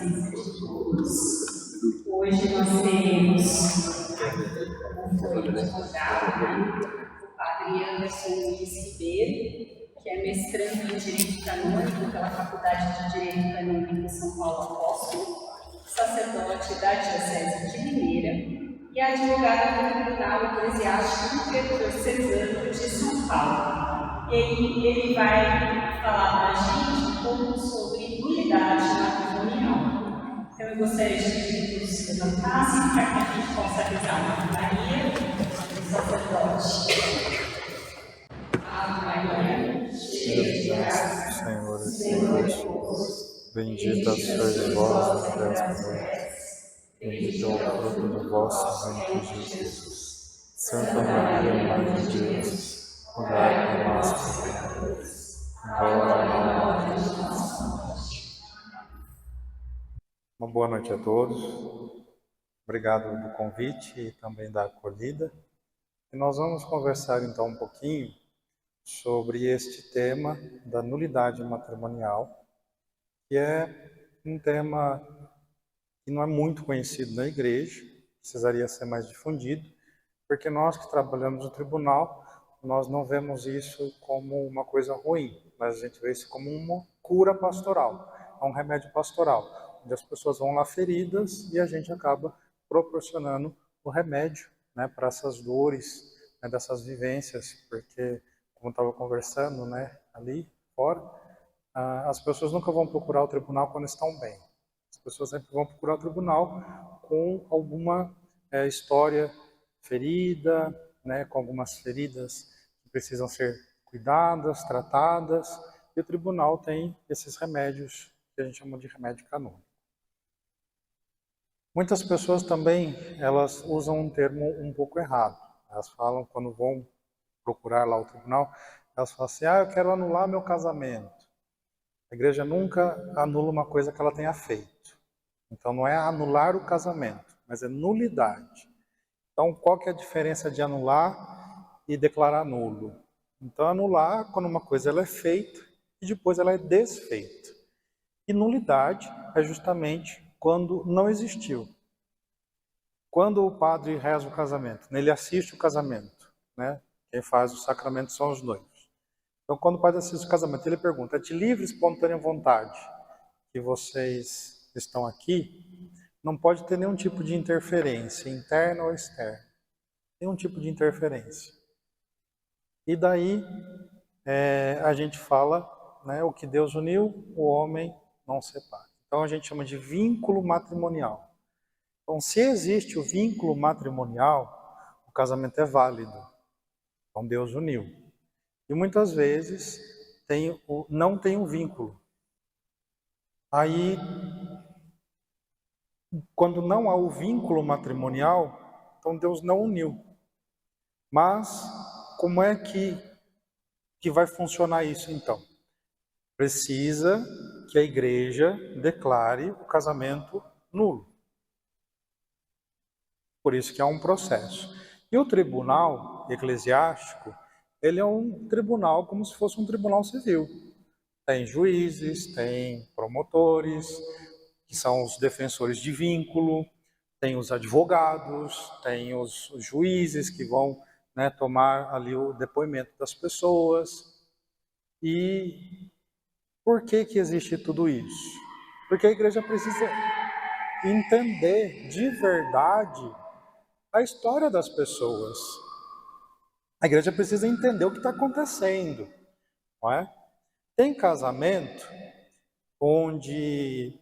presença de todos. Hoje nós temos, como foi divulgado, o Padre Anderson Luiz Ribeiro, que é mestrando em Direito Canônico pela Faculdade de Direito Canônico de São Paulo Apóstolo, sacerdote da Diocese de Limeira e advogado do Tribunal Eclesiástico Interdiocesano de São Paulo. Ele vai falar para a gente um pouco sobre nulidade matrimonial. Então, eu gostaria de que todos se levantassem para que a gente possa rezar a Maria, o sacerdote. Ave Maria, cheia de graça, o Senhor é convosco. Bendita sois vós entre as mulheres, bendito é o fruto do vosso ventre, Jesus. Santa Maria, Mãe de Deus, rogai por nós, pecadores, agora e na hora de nossa morte. Uma boa noite a todos. Obrigado do convite e também da acolhida. E nós vamos conversar então um pouquinho sobre este tema da nulidade matrimonial, que é um tema que não é muito conhecido na igreja, precisaria ser mais difundido, porque nós que trabalhamos no tribunal, nós não vemos isso como uma coisa ruim, mas a gente vê isso como uma cura pastoral, é um remédio pastoral, onde as pessoas vão lá feridas e a gente acaba proporcionando o remédio, né, para essas dores, né, dessas vivências, porque, como eu estava conversando, né, ali fora, as pessoas nunca vão procurar o tribunal quando estão bem. As pessoas sempre vão procurar o tribunal com alguma história ferida, né, com algumas feridas que precisam ser cuidadas, tratadas, e o tribunal tem esses remédios que a gente chama de remédio canônico. Muitas pessoas também, elas usam um termo um pouco errado. Elas falam, quando vão procurar lá o tribunal, elas falam assim, eu quero anular meu casamento. A igreja nunca anula uma coisa que ela tenha feito. Então não é anular o casamento, mas é nulidade. Então qual que é a diferença de anular e declarar nulo? Então anular quando uma coisa ela é feita e depois ela é desfeita. E nulidade é justamente quando não existiu. Quando o padre reza o casamento, ele assiste o casamento, né? Quem faz o sacramento são os noivos. Então, quando o padre assiste o casamento, ele pergunta, é de livre e espontânea vontade que vocês estão aqui? Não pode ter nenhum tipo de interferência, interna ou externa. Nenhum tipo de interferência. E daí, a gente fala, né, o que Deus uniu, o homem não separa. Então, a gente chama de vínculo matrimonial. Então, se existe o vínculo matrimonial, o casamento é válido. Então, Deus uniu. E muitas vezes não tem um vínculo. Aí, quando não há o vínculo matrimonial, então Deus não uniu. Mas, como é que vai funcionar isso então? Precisa que a igreja declare o casamento nulo. Por isso que há um processo. E o tribunal eclesiástico, ele é um tribunal como se fosse um tribunal civil. Tem juízes, tem promotores, que são os defensores de vínculo, tem os advogados, tem os juízes que vão, né, tomar ali o depoimento das pessoas. E por que existe tudo isso? Porque a igreja precisa entender de verdade a história das pessoas. A igreja precisa entender o que está acontecendo, não é? Tem casamento onde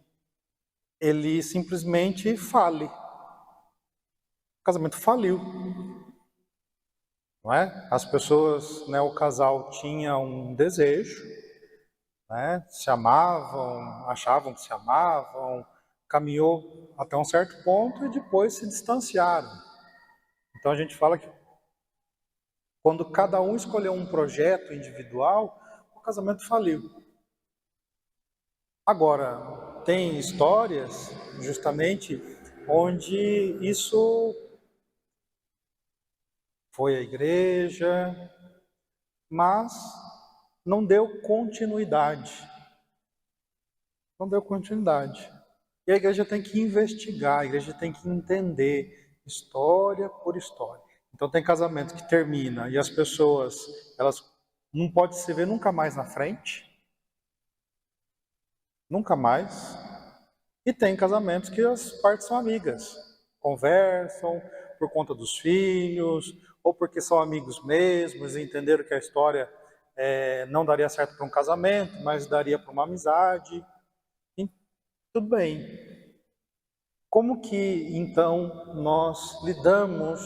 ele simplesmente fale. O casamento faliu, não é? As pessoas, né, o casal tinha um desejo, né, se amavam, achavam que se amavam, caminhou até um certo ponto e depois se distanciaram. Então a gente fala que quando cada um escolheu um projeto individual, o casamento faliu. Agora, tem histórias, justamente, onde isso foi à igreja, mas não deu continuidade. Não deu continuidade. E a igreja tem que investigar, a igreja tem que entender história por história. Então tem casamento que termina e as pessoas, elas não podem se ver nunca mais na frente. Nunca mais. E tem casamentos que as partes são amigas. Conversam por conta dos filhos, ou porque são amigos mesmos e entenderam que a história não daria certo para um casamento, mas daria para uma amizade. E tudo bem. Como que, então, nós lidamos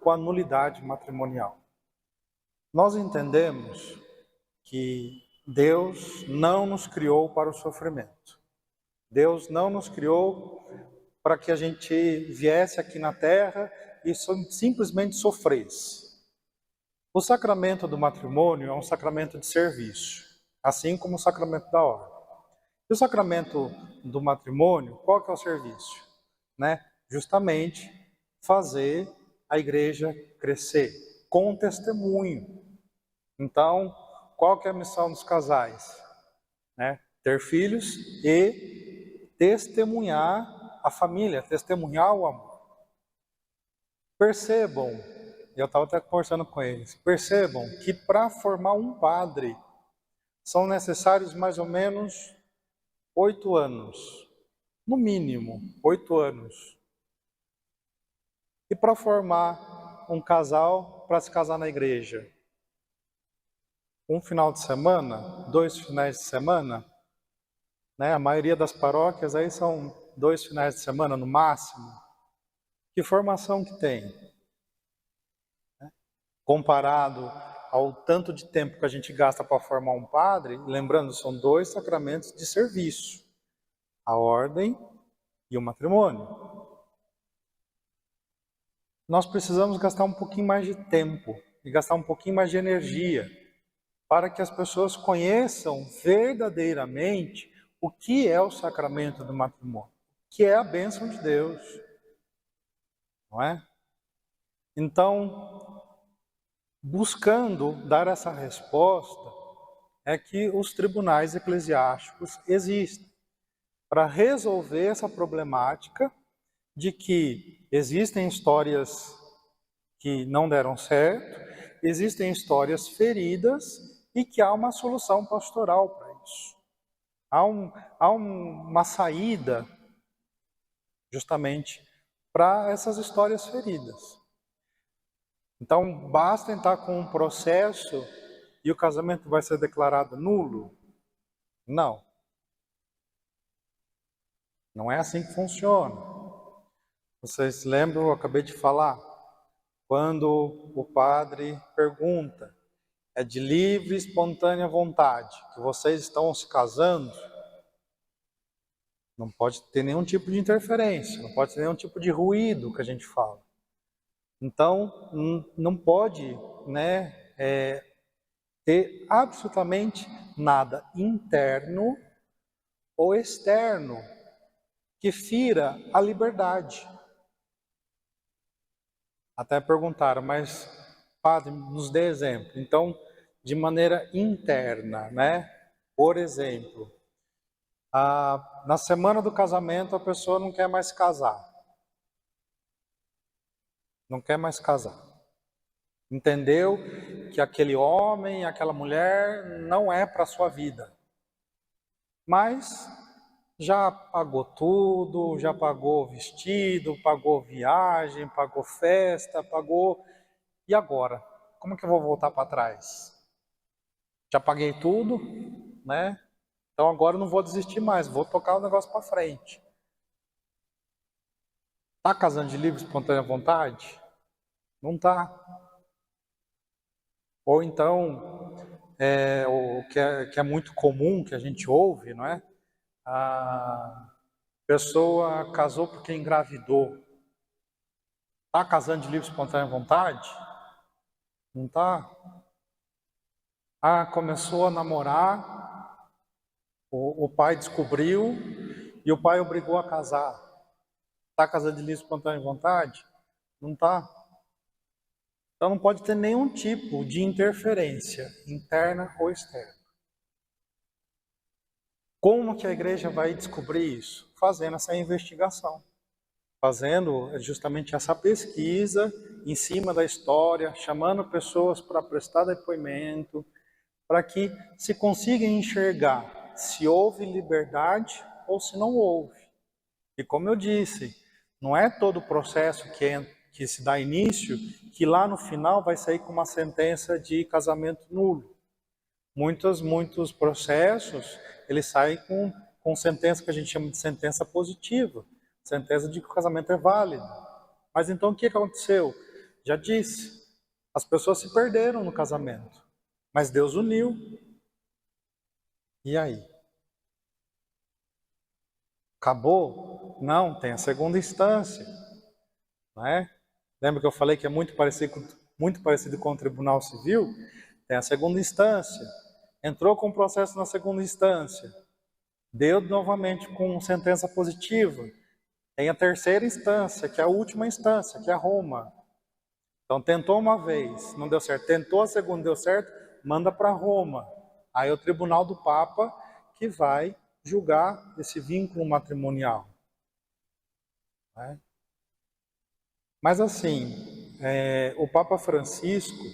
com a nulidade matrimonial? Nós entendemos que Deus não nos criou para o sofrimento. Deus não nos criou para que a gente viesse aqui na Terra e simplesmente sofresse. O sacramento do matrimônio é um sacramento de serviço, assim como o sacramento da ordem. E o sacramento do matrimônio, qual que é o serviço? Justamente fazer a igreja crescer com testemunho. Então, qual que é a missão dos casais? Ter filhos e testemunhar a família, testemunhar o amor. Percebam, eu estava até conversando com eles, percebam que para formar um padre são necessários mais ou menos 8 anos, no mínimo 8 anos. E para formar um casal para se casar na igreja? Um final de semana, 2 finais de semana? A maioria das paróquias aí são 2 finais de semana no máximo. Que formação que tem? Comparado ao tanto de tempo que a gente gasta para formar um padre, lembrando, são 2 sacramentos de serviço, a ordem e o matrimônio. Nós precisamos gastar um pouquinho mais de tempo e gastar um pouquinho mais de energia para que as pessoas conheçam verdadeiramente o que é o sacramento do matrimônio, que é a bênção de Deus, não é? Então, buscando dar essa resposta, é que os tribunais eclesiásticos existem para resolver essa problemática de que existem histórias que não deram certo, existem histórias feridas e que há uma solução pastoral para isso. Há uma saída justamente para essas histórias feridas. Então, basta entrar com um processo e o casamento vai ser declarado nulo? Não. Não é assim que funciona. Vocês lembram, eu acabei de falar, quando o padre pergunta, é de livre e espontânea vontade que vocês estão se casando? Não pode ter nenhum tipo de interferência, não pode ter nenhum tipo de ruído que a gente fala. Então, não pode ter absolutamente nada interno ou externo que fira a liberdade. Até perguntaram, mas padre, nos dê exemplo. Então, de maneira interna, Por exemplo, na semana do casamento a pessoa não quer mais casar. Não quer mais casar. Entendeu que aquele homem, aquela mulher não é para a sua vida. Mas já pagou tudo, já pagou vestido, pagou viagem, pagou festa, pagou... E agora? Como que eu vou voltar para trás? Já paguei tudo, Então agora eu não vou desistir mais, vou tocar o negócio para frente. Tá casando de livre e espontânea vontade? Não tá. Ou então, o que é muito comum, que a gente ouve, não é? A pessoa casou porque engravidou. Tá casando de livre e espontânea vontade? Não tá. Começou a namorar, o pai descobriu e o pai obrigou a casar. Tá casando de livre e espontânea vontade? Não tá. Então não pode ter nenhum tipo de interferência, interna ou externa. Como que a igreja vai descobrir isso? Fazendo essa investigação, fazendo justamente essa pesquisa em cima da história, chamando pessoas para prestar depoimento, para que se consiga enxergar se houve liberdade ou se não houve. E como eu disse, não é todo o processo que se dá início que lá no final vai sair com uma sentença de casamento nulo. Muitos processos, eles saem com sentença que a gente chama de sentença positiva, sentença de que o casamento é válido. Mas então o que aconteceu? Já disse, as pessoas se perderam no casamento, mas Deus uniu. E aí? Acabou? Não, tem a segunda instância. Não é? Lembra que eu falei que é muito parecido com o Tribunal Civil? Tem a segunda instância. Entrou com o processo na segunda instância. Deu novamente com sentença positiva. Tem a terceira instância, que é a última instância, que é Roma. Então tentou uma vez, não deu certo. Tentou a segunda, deu certo, manda para Roma. Aí é o Tribunal do Papa que vai julgar esse vínculo matrimonial. Né? Mas assim, o Papa Francisco,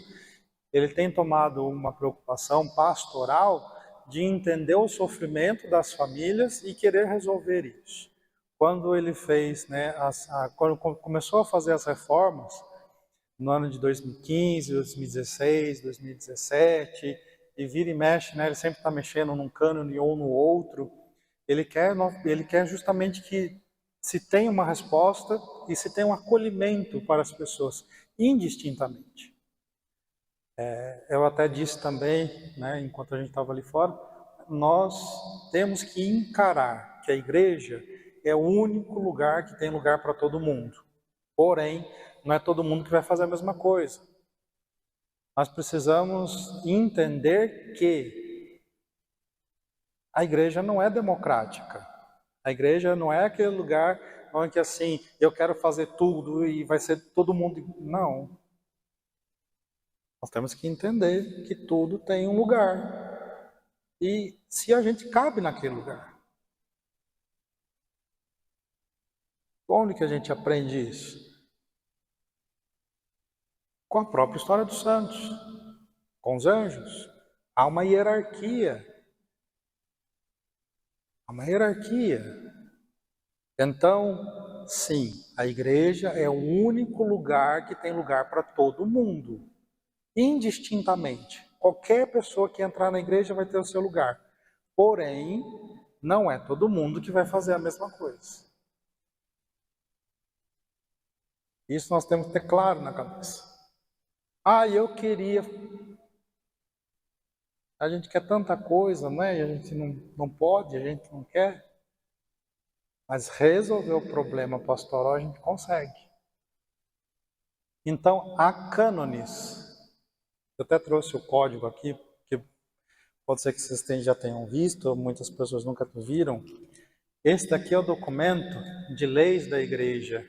ele tem tomado uma preocupação pastoral de entender o sofrimento das famílias e querer resolver isso. Quando ele fez, quando começou a fazer as reformas, no ano de 2015, 2016, 2017, e vira e mexe, ele sempre está mexendo num cânone ou no outro, ele quer justamente que se tenha uma resposta e se tenha um acolhimento para as pessoas, indistintamente. Eu até disse também, enquanto a gente estava ali fora, nós temos que encarar que a igreja é o único lugar que tem lugar para todo mundo. Porém, não é todo mundo que vai fazer a mesma coisa. Nós precisamos entender que a igreja não é democrática. A igreja não é aquele lugar onde assim, eu quero fazer tudo e vai ser todo mundo. Não. Nós temos que entender que tudo tem um lugar. E se a gente cabe naquele lugar. Onde que a gente aprende isso? Com a própria história dos santos, com os anjos. Há uma hierarquia. Há uma hierarquia. Então, sim, a igreja é o único lugar que tem lugar para todo mundo. Indistintamente. Qualquer pessoa que entrar na igreja vai ter o seu lugar. Porém, não é todo mundo que vai fazer a mesma coisa. Isso nós temos que ter claro na cabeça. Eu queria. A gente quer tanta coisa, E a gente não pode, a gente não quer. Mas resolver o problema pastoral a gente consegue. Então, há cânones. Eu até trouxe o código aqui, que pode ser que vocês já tenham visto, muitas pessoas nunca viram. Esse daqui é o documento de leis da igreja.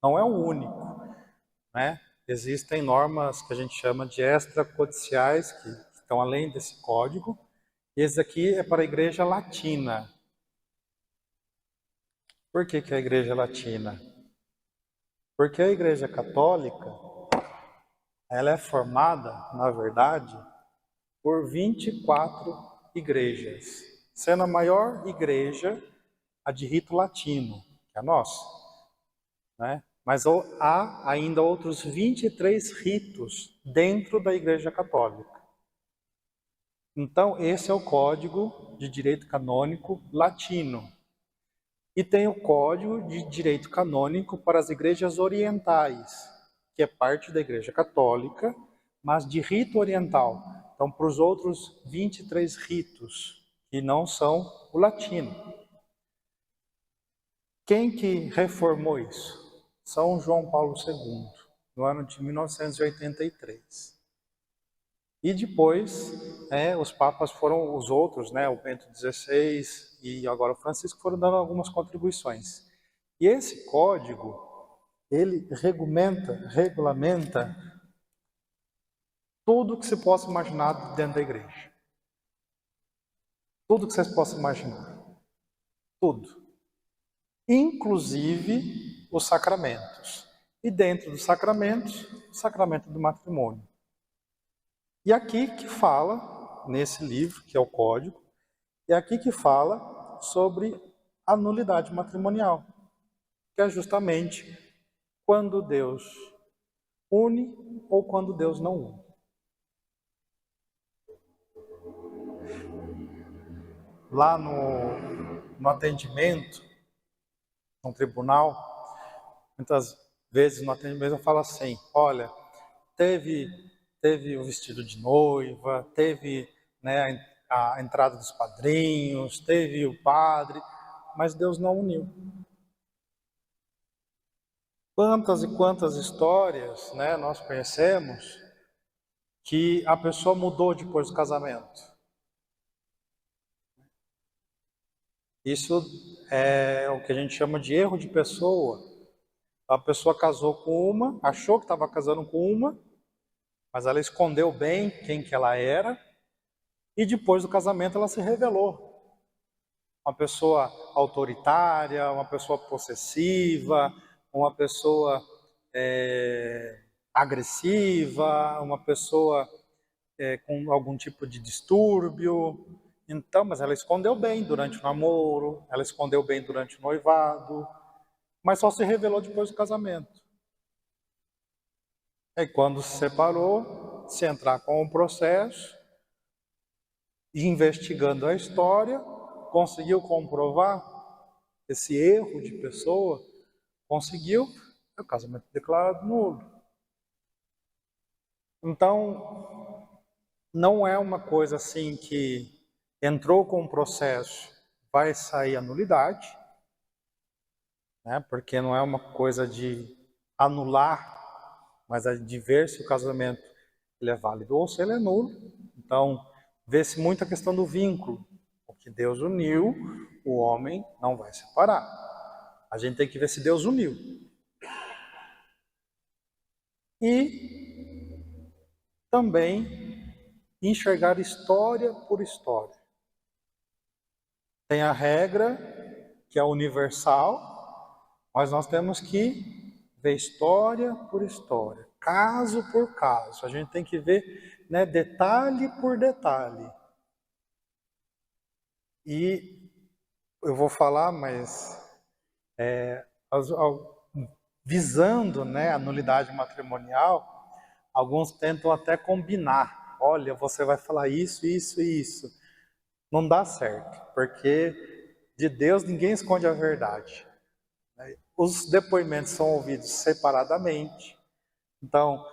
Não é o único, Existem normas que a gente chama de extracodiciais, que estão além desse código. E esse aqui é para a igreja latina. Por que a igreja latina? Porque a igreja católica, ela é formada, na verdade, por 24 igrejas, sendo a maior igreja a de rito latino, que é a nossa. Mas há ainda outros 23 ritos dentro da igreja católica. Então, esse é o Código de Direito Canônico Latino. E tem o Código de Direito Canônico para as igrejas orientais, que é parte da igreja católica, mas de rito oriental. Então, para os outros 23 ritos, que não são o latino. Quem que reformou isso? São João Paulo II, no ano de 1983. E depois, os papas foram os outros, o Bento XVI e agora o Francisco, foram dando algumas contribuições. E esse código, ele regulamenta tudo que se possa imaginar dentro da igreja. Tudo que vocês possam imaginar. tudo, inclusive os sacramentos. E dentro dos sacramentos, o sacramento do matrimônio. E aqui que fala, nesse livro, que é o Código, é aqui que fala sobre a nulidade matrimonial, que é justamente quando Deus une ou quando Deus não une. Lá no atendimento, no tribunal, muitas vezes no atendimento eu falo assim, olha, teve o vestido de noiva, teve, né, a entrada dos padrinhos, teve o padre, mas Deus não uniu. Quantas e quantas histórias, né, nós conhecemos que a pessoa mudou depois do casamento. Isso é o que a gente chama de erro de pessoa. A pessoa casou com uma, achou que estava casando com uma, mas ela escondeu bem quem que ela era, e depois do casamento ela se revelou. Uma pessoa autoritária, uma pessoa possessiva, uma pessoa agressiva, uma pessoa com algum tipo de distúrbio. Então, mas ela escondeu bem durante o namoro, ela escondeu bem durante o noivado, mas só se revelou depois do casamento. Aí quando se separou, se entrar com o processo, investigando a história, conseguiu comprovar esse erro de pessoa, conseguiu, o casamento declarado nulo. Então, não é uma coisa assim que entrou com o processo, vai sair a nulidade, né? Porque não é uma coisa de anular, mas é de ver se o casamento ele é válido ou se ele é nulo. Então, vê-se muito a questão do vínculo. O que Deus uniu, o homem não vai separar. A gente tem que ver se Deus uniu. E também enxergar história por história. Tem a regra, que é universal, mas nós temos que ver história por história, caso por caso. A gente tem que ver, né, detalhe por detalhe. E eu vou falar, mas visando, né, a nulidade matrimonial, alguns tentam até combinar. Olha, você vai falar isso, isso e isso. Não dá certo, porque de Deus ninguém esconde a verdade. Os depoimentos são ouvidos separadamente. Então,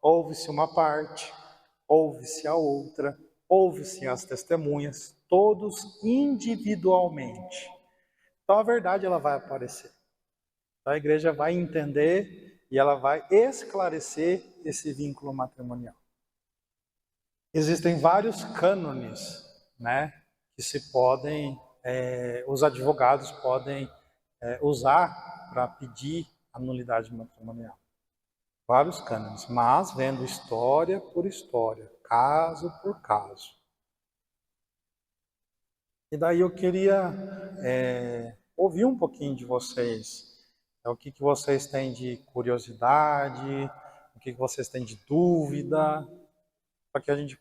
ouve-se uma parte, ouve-se a outra, ouve-se as testemunhas, todos individualmente. Então a verdade ela vai aparecer. Então, a igreja vai entender e ela vai esclarecer esse vínculo matrimonial. Existem vários cânones, né, que se podem, os advogados podem usar para pedir a nulidade matrimonial. Vários cânones, mas vendo história por história, caso por caso. E daí eu queria ouvir um pouquinho de vocês. O que vocês têm de curiosidade, o que vocês têm de dúvida, para que a gente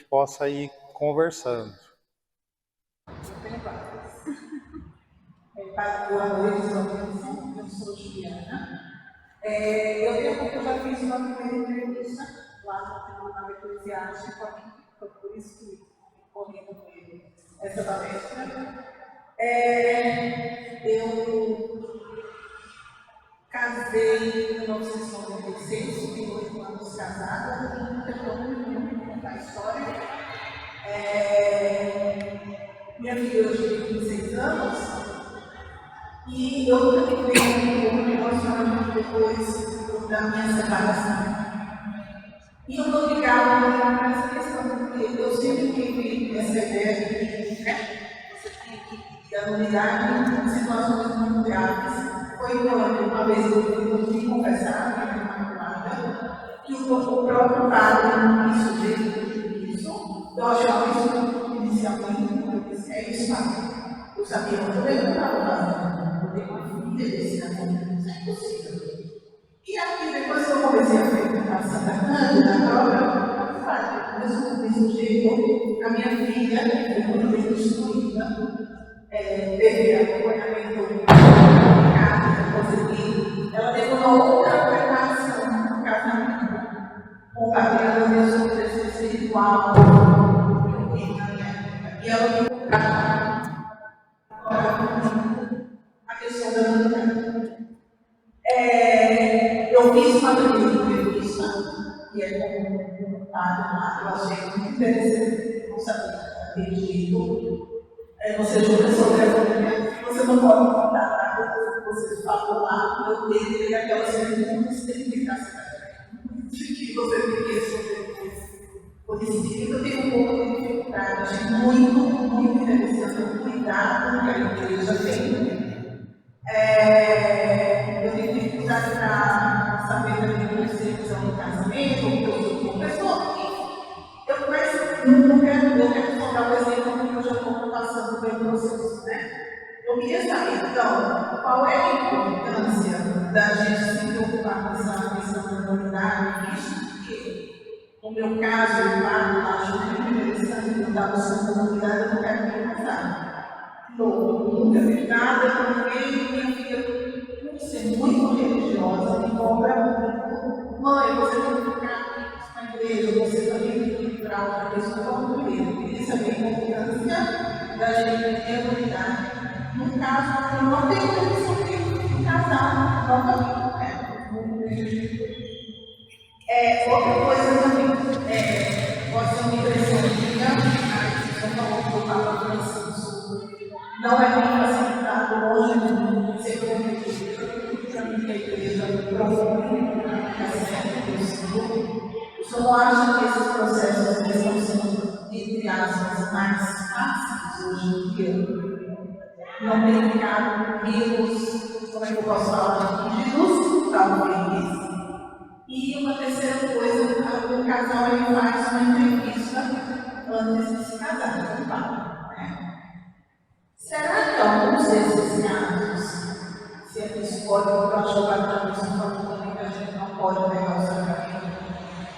possa ir conversando. Boa noite, eu sou Juliana. Eu já fiz uma primeira entrevista lá no Tribunal Eclesiástico, foi por isso que correndo com ele essa palestra. Eu casei em 1996, tenho 8 anos casada, e não tenho problema nenhum em contar a história. Minha filha hoje tem 26 anos. E eu também tenho um relacionamento depois da minha separação. E eu não ligava para essa questão, porque eu sempre tive essa ideia de, você tem que pedir a nulidade em situações muito graves. Foi quando uma vez eu fui confessar na Imaculada que o próprio padre não quis sujeito isso. Eu achava isso inicialmente, eu disse, é isso, padre. Eu sabia muito bem o que eu estava fazendo. Eu tenho uma filha desse casamento, isso é impossível. E aqui, depois que eu comecei a frequentar Santa Cândida, agora, do mesmo jeito, a minha filha, que foi muito bem instruída, teve acompanhamento complicado, consegui. Ela teve uma outra preparação no casamento, com a mesmo processo espiritual, e ela me a questão da humanidade. Eu fiz uma primeira entrevista, que é com um padre lá, eu achei muito interessante, não sabia daquele jeito. Você julga sobre a família, você não pode contar nada do que você falou lá, eu tenho aquelas perguntas, tem que ficar de que você tem que responder. Por isso que eu tenho um pouco de dificuldade, achei muito interessante o cuidado que a igreja tem. Eu tenho dificuldade para saber também como se é um casamento, ou que eu sou uma pessoa que eu não quero só dar o exemplo porque eu já estou passando pelo processo, né? Eu queria saber, então, qual é a importância da gente se preocupar com essa questão da humanidade, visto que, no meu caso, eu acho muito interessante que eu estava sendo comunidade, eu não quero me casar. Nunca fiz nada com ninguém, minha filha, por ser muito religiosa, me cobra muito. Mãe, você tem que ficar na igreja, você também tem que ir para outra pessoa, não primeiro. Queria saber a importância da gente ter a unidade. No caso, eu não tenho permissão de casar novamente, outra coisa também, pode ser uma impressão minha, a gente falou que o Papa Francisco não é bem facilitado hoje de ser comprometido para mim que a igreja profunde o senhor não acha que esses processos estão sendo, entre aspas, mais fáceis hoje em dia? Não tem ficado vírus, como é que eu posso falar? Rígidos, talvez. E uma terceira coisa, o casal ele faz uma entrevista antes de se casar, Será que alguns desses casos, se a gente pode para jogar para isso, falando que a gente não pode pegar o sacramento,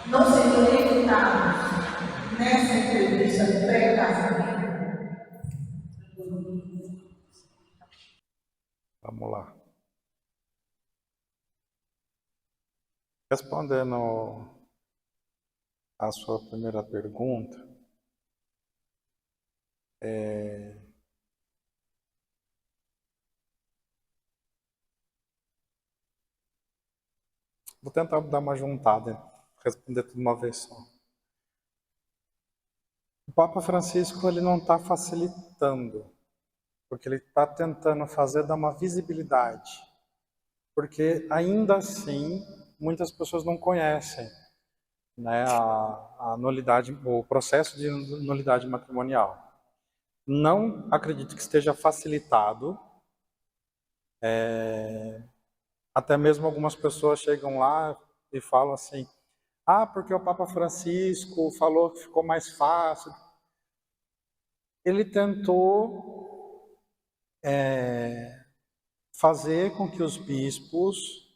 não seriam evitados nessa entrevista pré-casamento? Vamos lá. Respondendo a sua primeira pergunta, vou tentar dar uma juntada, responder tudo uma vez só. O Papa Francisco ele não está facilitando, porque ele está tentando dar uma visibilidade, porque ainda assim muitas pessoas não conhecem, né, a nulidade, o processo de nulidade matrimonial. Não acredito que esteja facilitado. Até mesmo algumas pessoas chegam lá e falam assim: porque o Papa Francisco falou que ficou mais fácil. Ele tentou fazer com que os bispos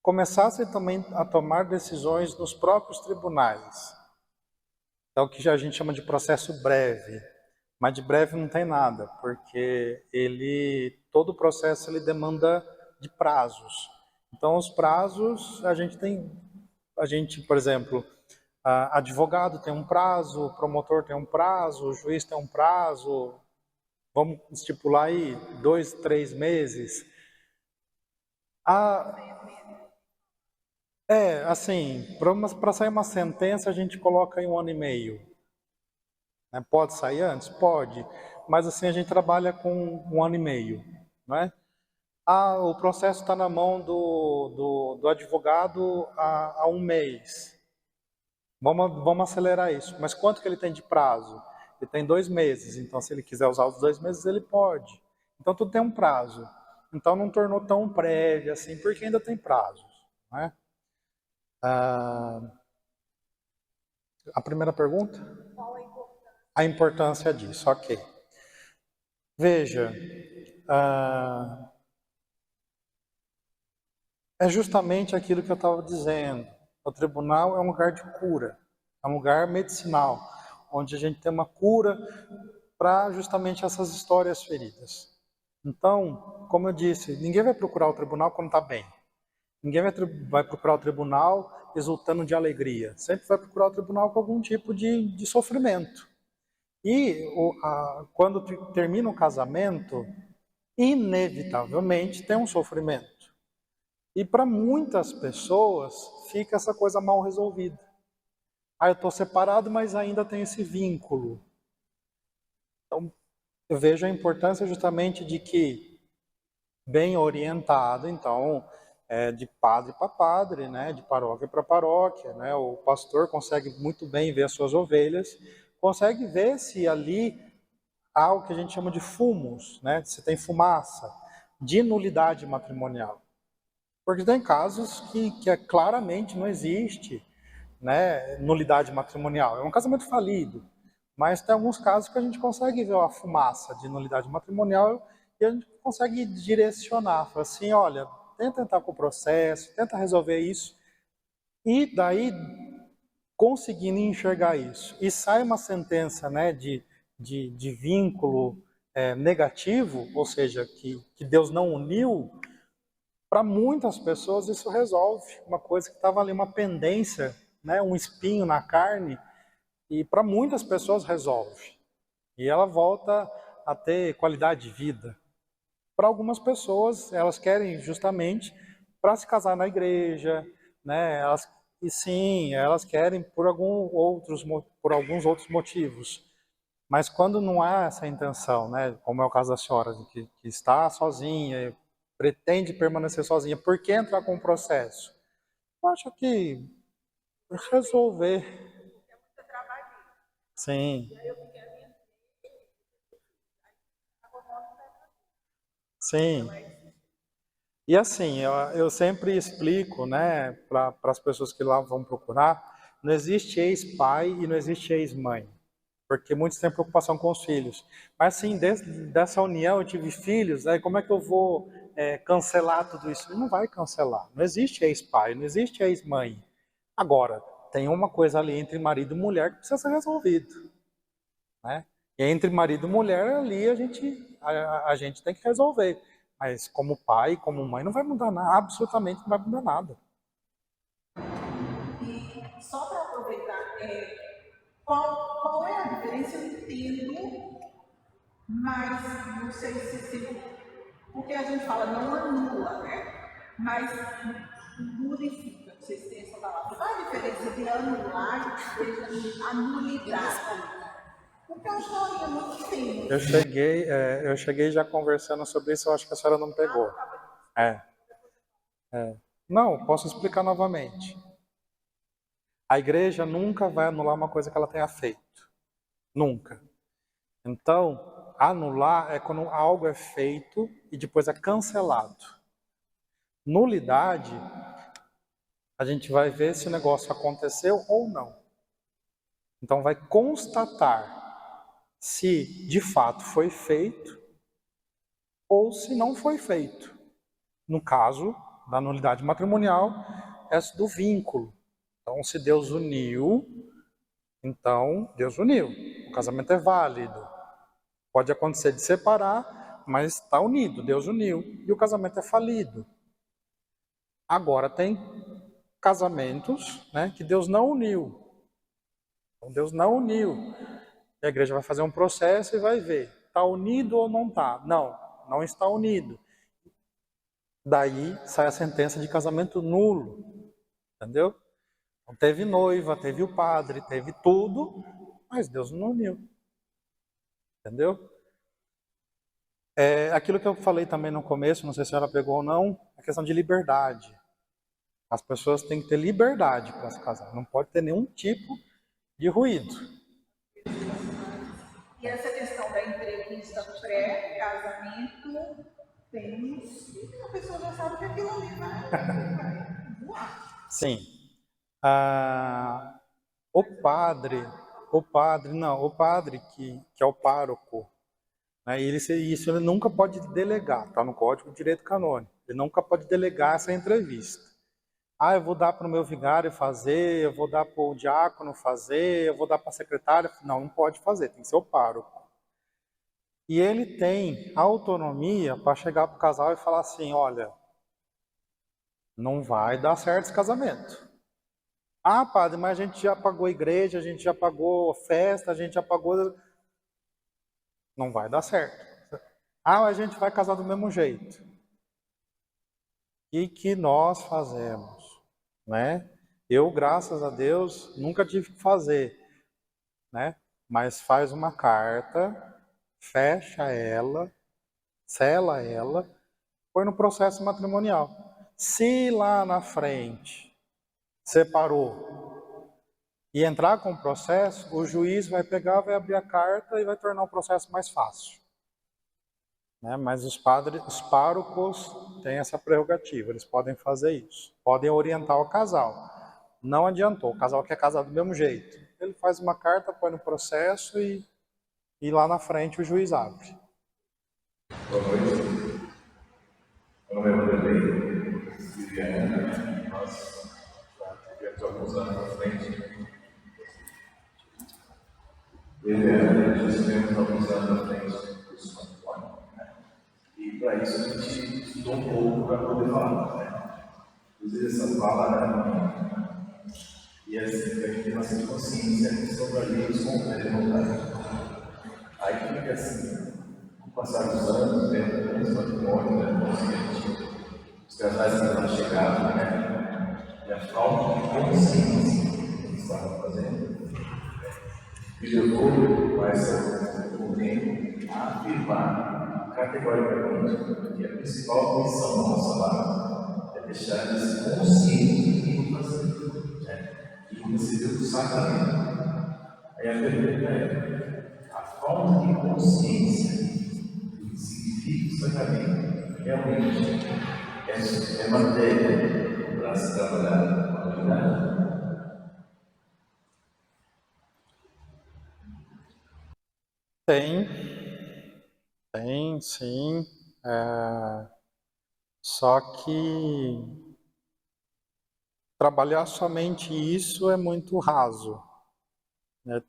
começassem também a tomar decisões nos próprios tribunais. É o que a gente chama de processo breve. Mas de breve não tem nada, porque todo o processo ele demanda de prazos. Então os prazos, a gente, por exemplo, advogado tem um prazo, promotor tem um prazo, juiz tem um prazo, vamos estipular aí 2, 3 meses. Assim, para sair uma sentença a gente coloca em 1 ano e meio. Pode sair antes? Pode, mas assim a gente trabalha com 1 ano e meio, não é? O processo está na mão do advogado há 1 mês. Vamos acelerar isso. Mas quanto que ele tem de prazo? Ele tem 2 meses, então se ele quiser usar os 2 meses, ele pode. Então tudo tem um prazo. Então não tornou tão breve assim, porque ainda tem prazos, não é? A primeira pergunta? A importância disso, ok. Veja, é justamente aquilo que eu estava dizendo. O tribunal é um lugar de cura, é um lugar medicinal, onde a gente tem uma cura para justamente essas histórias feridas. Então, como eu disse, ninguém vai procurar o tribunal quando está bem. Ninguém vai procurar o tribunal exultando de alegria. Sempre vai procurar o tribunal com algum tipo de sofrimento. E quando termina o casamento, inevitavelmente tem um sofrimento. E para muitas pessoas fica essa coisa mal resolvida. Eu estou separado, mas ainda tenho esse vínculo. Então, eu vejo a importância justamente de que, bem orientado, então, de padre para padre, né, de paróquia para paróquia, né, o pastor consegue muito bem ver as suas ovelhas, consegue ver se ali há o que a gente chama de fumos, né, se tem fumaça, de nulidade matrimonial. Porque tem casos que claramente não existe, né, nulidade matrimonial. É um casamento falido. Mas tem alguns casos que a gente consegue ver a fumaça de nulidade matrimonial e a gente consegue direcionar. Fala assim, olha, tenta entrar com o processo, tenta resolver isso. E daí, conseguindo enxergar isso, e sai uma sentença, né, de vínculo negativo, ou seja, que Deus não uniu, para muitas pessoas isso resolve uma coisa que estava ali, uma pendência, né, um espinho na carne, e para muitas pessoas resolve. E ela volta a ter qualidade de vida. Para algumas pessoas, elas querem justamente para se casar na igreja, né? Elas querem por alguns outros motivos. Mas quando não há essa intenção, né? Como é o caso da senhora, que está sozinha, pretende permanecer sozinha, por que entrar com o processo? Eu acho que resolver. Sim. Sim. E assim, eu sempre explico, né, para as pessoas que lá vão procurar, não existe ex-pai e não existe ex-mãe, porque muitos têm preocupação com os filhos. Mas assim, dessa união eu tive filhos, aí como é que eu vou cancelar tudo isso? Não vai cancelar. Não existe ex-pai, não existe ex-mãe. Agora, tem uma coisa ali entre marido e mulher que precisa ser resolvido, né? E entre marido e mulher ali a gente tem que resolver. Mas como pai, como mãe, não vai mudar nada, absolutamente não vai mudar nada. E só para aproveitar, qual é a diferença? Eu entendo, mas não sei se porque a gente fala não anula, né? Mas purifica, não sei se tem essa palavra. Qual a diferença de anular e de anulidade? Porque a história é muito simples. Eu cheguei já conversando sobre isso, eu acho que a senhora não pegou. Não, posso explicar novamente. A igreja nunca vai anular uma coisa que ela tenha feito. Nunca. Então, anular é quando algo é feito e depois é cancelado. Nulidade, a gente vai ver se o negócio aconteceu ou não. Então, vai constatar se de fato foi feito ou se não foi feito. No caso da nulidade matrimonial, é do vínculo. Então, se Deus uniu, então Deus uniu. O casamento é válido. Pode acontecer de separar, mas está unido, Deus uniu. E o casamento é falido. Agora tem casamentos, né, que Deus não uniu. Então Deus não uniu. E a igreja vai fazer um processo e vai ver. Está unido ou não está? Não, não está unido. Daí sai a sentença de casamento nulo. Entendeu? Então, teve noiva, teve o padre, teve tudo, mas Deus não uniu. Entendeu? Aquilo que eu falei também no começo, não sei se a senhora pegou ou não, a questão de liberdade. As pessoas têm que ter liberdade para se casar. Não pode ter nenhum tipo de ruído. E essa questão da entrevista pré-casamento, a pessoa já sabe que aquilo ali vai voar. Sim. O padre que é o pároco, Né? E isso ele nunca pode delegar, está no Código de Direito Canônico. Ele nunca pode delegar essa entrevista. Eu vou dar para o meu vigário fazer, eu vou dar para o diácono fazer, eu vou dar para a secretária. Não pode fazer, tem que ser o pároco. E ele tem autonomia para chegar para o casal e falar assim, olha, não vai dar certo esse casamento. Padre, mas a gente já pagou a igreja, a gente já pagou festa, a gente já pagou... Não vai dar certo. A gente vai casar do mesmo jeito. E que nós fazemos, né? Eu, graças a Deus, nunca tive que fazer, né? Mas faz uma carta, fecha ela, sela ela, põe no processo matrimonial. Se lá na frente separou e entrar com o processo, o juiz vai pegar, vai abrir a carta e vai tornar o processo mais fácil. Né? Mas os párocos têm essa prerrogativa, eles podem fazer isso, podem orientar o casal. Não adiantou, o casal quer casar do mesmo jeito. Ele faz uma carta, põe no processo e lá na frente o juiz abre. Boa noite. Meu nome é Vanderlei Viviane. Nós já tivemos alguns anos na frente. Viviane, já tivemos alguns anos na frente do curso matrimônio. E para isso a gente estudou um pouco para poder falar. Né? Inclusive essa fala, e assim, a gente tem bastante consciência sobre a lei dos complementares. Aí fica assim, com o passar dos anos, dentro dos matrimônios, os casais que estão chegando, né? E a falta de consciência que eles estavam fazendo, me levou o tempo a afirmar categoricamente que a principal missão da nossa lar é deixar eles conscientes do que estão fazendo, né? E receber o sacramento. Aí a pergunta é: a falta de consciência do que significa o sacramento realmente é matéria para se trabalhar com a unidade? Tem, sim. Só que trabalhar somente isso é muito raso. Né?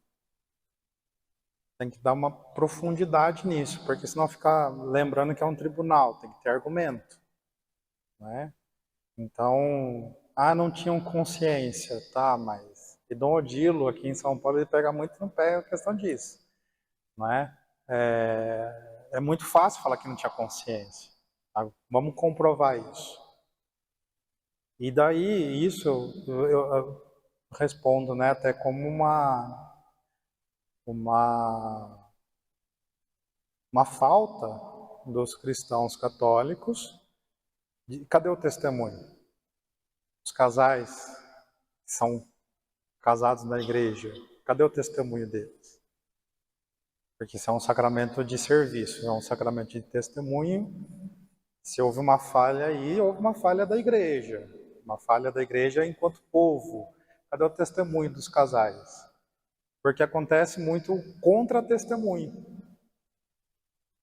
Tem que dar uma profundidade nisso, porque senão fica lembrando que é um tribunal, tem que ter argumento. Né? Então, não tinham consciência, tá, mas... E Dom Odilo, aqui em São Paulo, ele pega muito no pé a questão disso. Não é? É muito fácil falar que não tinha consciência. Tá? Vamos comprovar isso. E daí, isso eu respondo, né, até como uma falta dos cristãos católicos. Cadê o testemunho? Os casais que são casados na igreja, cadê o testemunho deles? Porque isso é um sacramento de serviço, é um sacramento de testemunho. Se houve uma falha aí, houve uma falha da igreja. Uma falha da igreja enquanto povo. Cadê o testemunho dos casais? Porque acontece muito o contra-testemunho.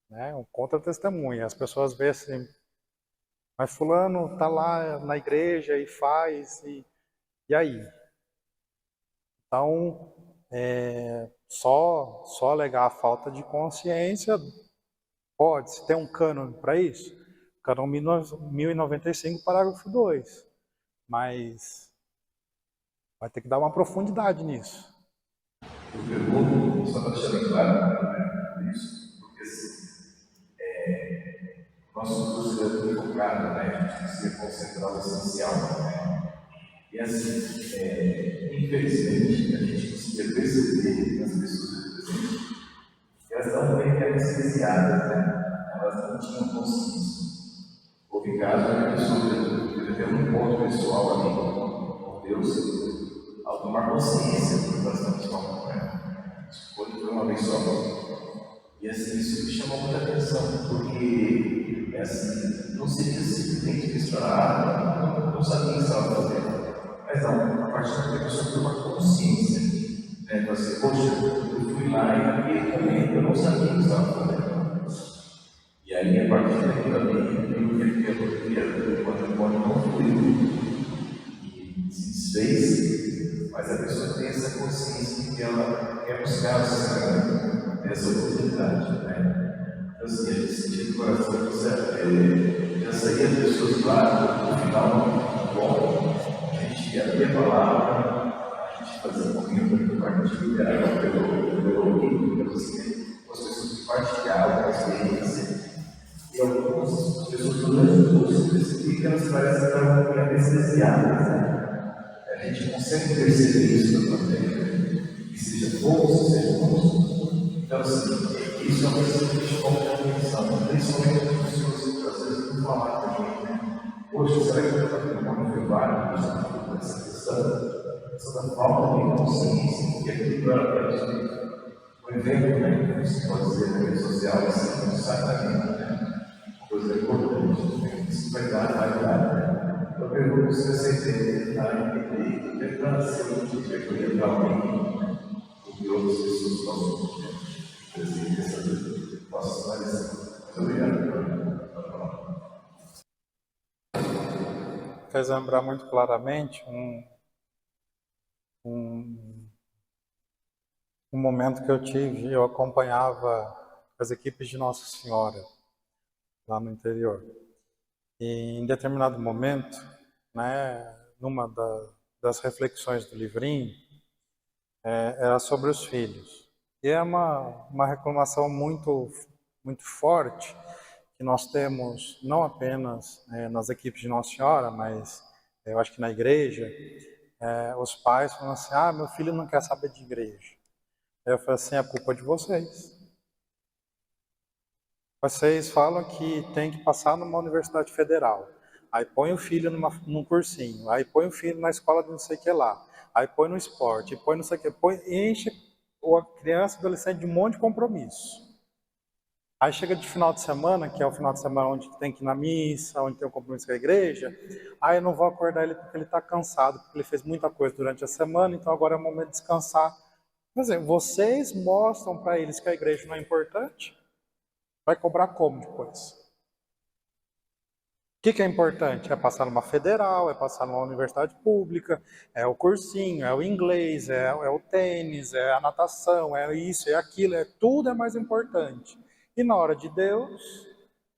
Né? O contra-testemunho. As pessoas veem assim, mas fulano está lá na igreja e faz, e aí? Então, só alegar a falta de consciência, pode-se ter um cânone para isso? Cânone 1095, parágrafo 2. Mas vai ter que dar uma profundidade nisso. Eu pergunto, só para deixar bem claro, isso, porque nosso curso é muito focado, né? A gente precisa concentrar o essencial, né? E assim, infelizmente, a gente conseguia perceber nas pessoas presentes que elas estão bem anestesiadas, né? Elas não tinham consciência. Houve casos que a pessoa teve até um encontro pessoal ali com Deus, ao tomar consciência do que elas estavam fazendo. Isso foi uma vez só. E assim, isso me chamou muita atenção, porque assim, não seria simplesmente questionar, não sabia o que estava fazendo. Mas não, a partir da pessoa tem uma consciência, né? Você, poxa, eu fui lá e naquele momento eu não sabia o que estava fazendo. aí, a partir daquilo ali, eu vi que o patrimônio não fluiu e se desfez, mas a pessoa tem essa consciência de que ela quer buscar o sacramento, tem essa oportunidade, né? Então, assim, a gente sentia no coração que já saía as pessoas lá, no final, bom, a gente ia ler a palavra, a gente fazia um pouquinho do compartilhar pelo livro, assim, as pessoas compartilhavam a experiência. E algumas pessoas durante o curso percebi que elas parecem que estavam meio anestesiadas, né? A gente consegue perceber isso na plateia, que seja pouco, seja muito. Então, assim, isso é uma coisa que a gente coloca na atenção, principalmente as pessoas que às vezes não falam com a gente, né? Poxa, será que o patrimônio foi válido nessa questão? Essa falta de consciência, que aquilo para a gente, um evento, né, que você pode dizer na rede social, assim, um sacramento, né? Coisa importante, isso vai dar, né? Eu pergunto se você tentar entender, tentar ser um tipo de realmente, o que outras pessoas possam presente essa vida, posso esclarecer. Muito obrigado pela palavra. Fez lembrar muito claramente um momento que eu tive, eu acompanhava as equipes de Nossa Senhora lá no interior. E em determinado momento, né, numa das reflexões do livrinho, era sobre os filhos. E é uma reclamação muito, muito forte que nós temos, não apenas nas equipes de Nossa Senhora, mas eu acho que na igreja, os pais falam assim, meu filho não quer saber de igreja. Aí eu falei assim, é culpa de vocês. Vocês falam que tem que passar numa universidade federal, aí põe o filho num cursinho, aí põe o filho na escola de não sei o que lá, aí põe no esporte, põe não sei o que, enche a criança e adolescente de um monte de compromisso. Aí chega de final de semana, que é o final de semana onde tem que ir na missa, onde tem um compromisso com a igreja, aí eu não vou acordar ele porque ele está cansado, porque ele fez muita coisa durante a semana, então agora é o momento de descansar. Quer dizer, vocês mostram para eles que a igreja não é importante? Vai cobrar como depois? O que é importante? É passar numa federal, é passar numa universidade pública, é o cursinho, é o inglês, é o tênis, é a natação, é isso, é aquilo, tudo é mais importante. E na hora de Deus,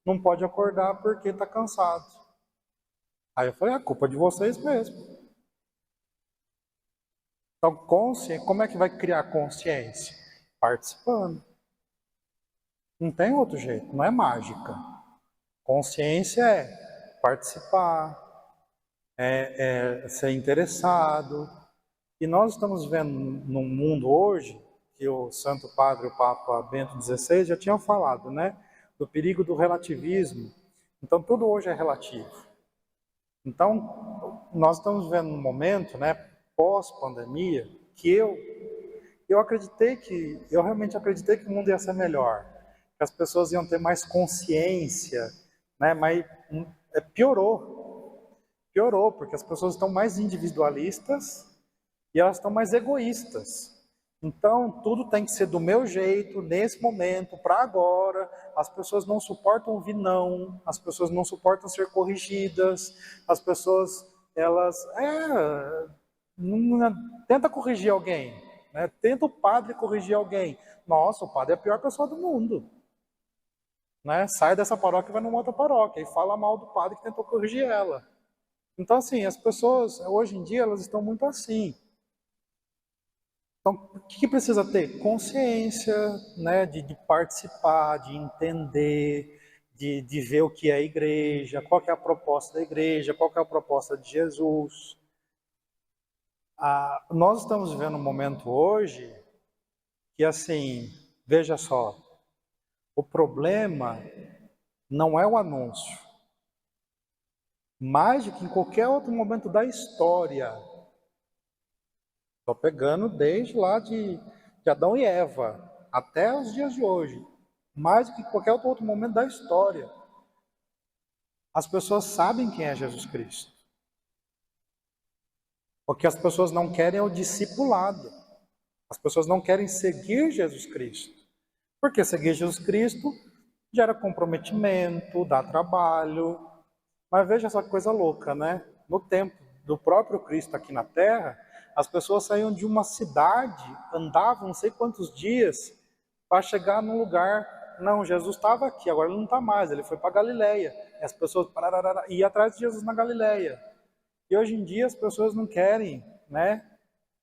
não pode acordar porque está cansado. Aí eu falei, é culpa de vocês mesmo. Então, como é que vai criar consciência? Participando. Não tem outro jeito, não é mágica. Consciência é participar, é ser interessado. E nós estamos vendo num mundo hoje, que o Santo Padre, o Papa Bento XVI, já tinha falado, né? Do perigo do relativismo. Então, tudo hoje é relativo. Então, nós estamos vendo um momento, né, pós-pandemia, que eu realmente acreditei que o mundo ia ser melhor, que as pessoas iam ter mais consciência, né, mas piorou, porque as pessoas estão mais individualistas e elas estão mais egoístas. Então, tudo tem que ser do meu jeito, nesse momento, para agora. As pessoas não suportam ouvir não, as pessoas não suportam ser corrigidas, as pessoas, elas, tenta corrigir alguém, né? Tenta o padre corrigir alguém. Nossa, o padre é a pior pessoa do mundo. Né? Sai dessa paróquia e vai numa outra paróquia e fala mal do padre que tentou corrigir ela. Então, assim, as pessoas, hoje em dia, elas estão muito assim. Então, o que precisa ter? Consciência, né, de participar, de entender, de ver o que é a igreja, qual que é a proposta da igreja, qual que é a proposta de Jesus. Nós estamos vivendo um momento hoje que, assim, veja só, o problema não é o anúncio. Mais do que em qualquer outro momento da história, estou pegando desde lá de Adão e Eva até os dias de hoje, mais do que qualquer outro momento da história, as pessoas sabem quem é Jesus Cristo. O que as pessoas não querem é o discipulado. As pessoas não querem seguir Jesus Cristo. Porque seguir Jesus Cristo Gera comprometimento, dá trabalho. Mas veja essa coisa louca, né? No tempo do próprio Cristo aqui na Terra, as pessoas saíam de uma cidade, andavam não sei quantos dias para chegar num lugar. Não, Jesus estava aqui, agora ele não está mais, ele foi para Galileia. E as pessoas iam atrás de Jesus na Galileia. E hoje em dia as pessoas não querem, né?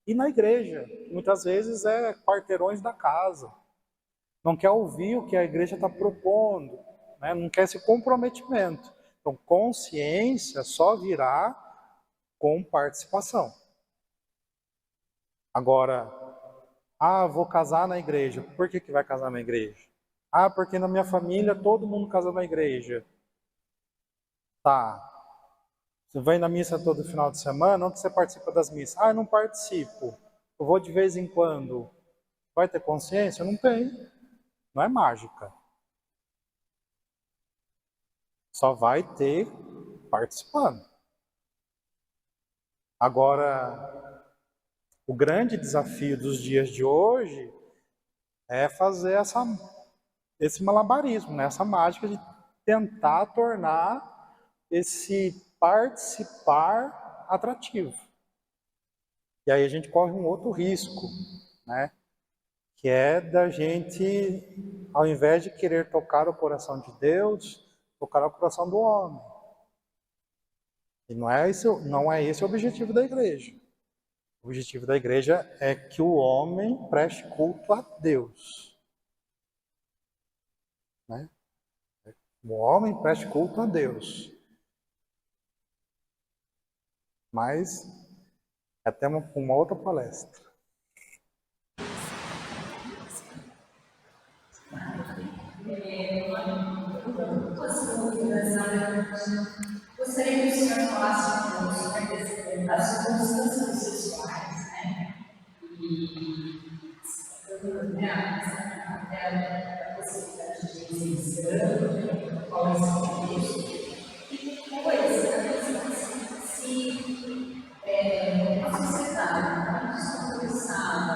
Ir na igreja. Muitas vezes é quarteirões da casa. Não quer ouvir o que a igreja está propondo, né? Não quer esse comprometimento. Então, consciência só virá com participação. Agora, vou casar na igreja. Por que vai casar na igreja? Porque na minha família todo mundo casa na igreja. Tá. Você vem na missa todo final de semana, onde você participa das missas? Eu não participo. Eu vou de vez em quando. Vai ter consciência? Não tem. Não é mágica. Só vai ter participando. Agora, o grande desafio dos dias de hoje é fazer esse malabarismo, né? Essa mágica de tentar tornar esse participar atrativo. E aí a gente corre um outro risco, né? Que é da gente, ao invés de querer tocar o coração de Deus, tocar o coração do homem. E não é esse o objetivo da igreja. O objetivo da igreja é que o homem preste culto a Deus. Né? O homem preste culto a Deus. Mas é tema para uma outra palestra. Gostaria que o senhor falasse um pouco sobre as circunstâncias processuais, né? E até a possibilidade de isenção, qual é o contexto. E depois, se a sociedade está começando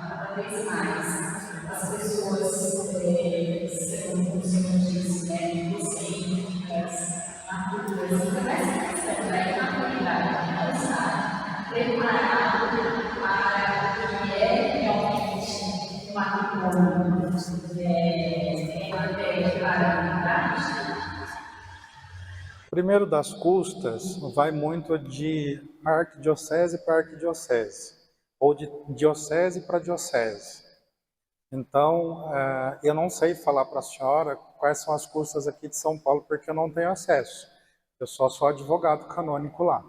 cada vez mais as pessoas serão, como o senhor disse, egocêntricas, maturas, e começa a questão da maturidade, ela está preparada para o que é realmente um matrimônio em matéria de parentalidade. Primeiro das custas, vai muito de arquidiocese para arquidiocese, ou de diocese para diocese. Então, eu não sei falar para a senhora quais são as custas aqui de São Paulo, porque eu não tenho acesso. Eu só sou advogado canônico lá.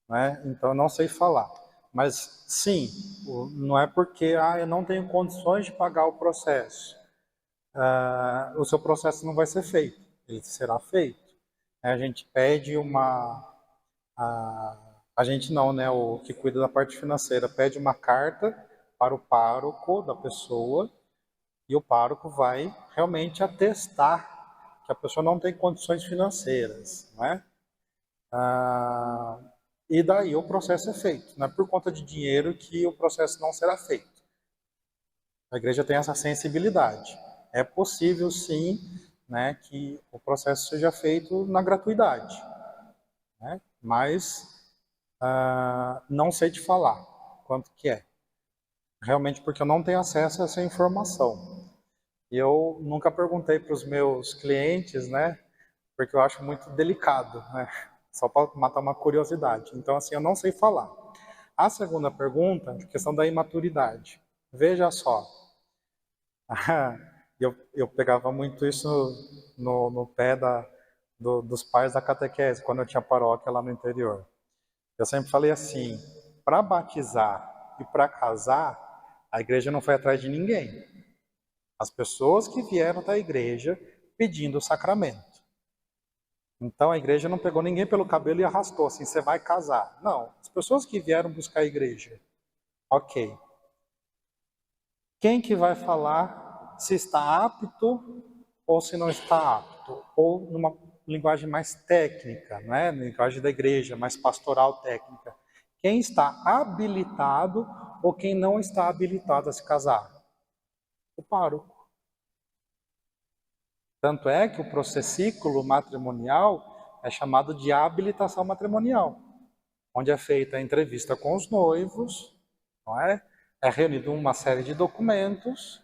Né? Então, eu não sei falar. Mas, sim, não é porque eu não tenho condições de pagar o processo. O seu processo não vai ser feito. Ele será feito. A gente pede a gente não, né? O que cuida da parte financeira pede uma carta para o pároco da pessoa e o pároco vai realmente atestar que a pessoa não tem condições financeiras, né? E daí o processo é feito. Não é por conta de dinheiro que o processo não será feito. A igreja tem essa sensibilidade. É possível, sim, né, que o processo seja feito na gratuidade. Né? Mas não sei te falar quanto que é. Realmente porque eu não tenho acesso a essa informação. E eu nunca perguntei para os meus clientes, né, porque eu acho muito delicado, né, só para matar uma curiosidade. Então, assim, eu não sei falar. A segunda pergunta, a questão da imaturidade. Veja só. Eu pegava muito isso no pé dos pais da catequese, quando eu tinha paróquia lá no interior. Eu sempre falei assim, para batizar e para casar, a igreja não foi atrás de ninguém. As pessoas que vieram da igreja pedindo o sacramento. Então a igreja não pegou ninguém pelo cabelo e arrastou assim, você vai casar. Não, as pessoas que vieram buscar a igreja. Ok. Quem que vai falar se está apto ou se não está apto? Ou numa linguagem mais técnica, né? Linguagem da igreja, mais pastoral técnica. Quem está habilitado ou quem não está habilitado a se casar? O pároco. Tanto é que o processículo matrimonial é chamado de habilitação matrimonial, onde é feita a entrevista com os noivos, não é? É reunido uma série de documentos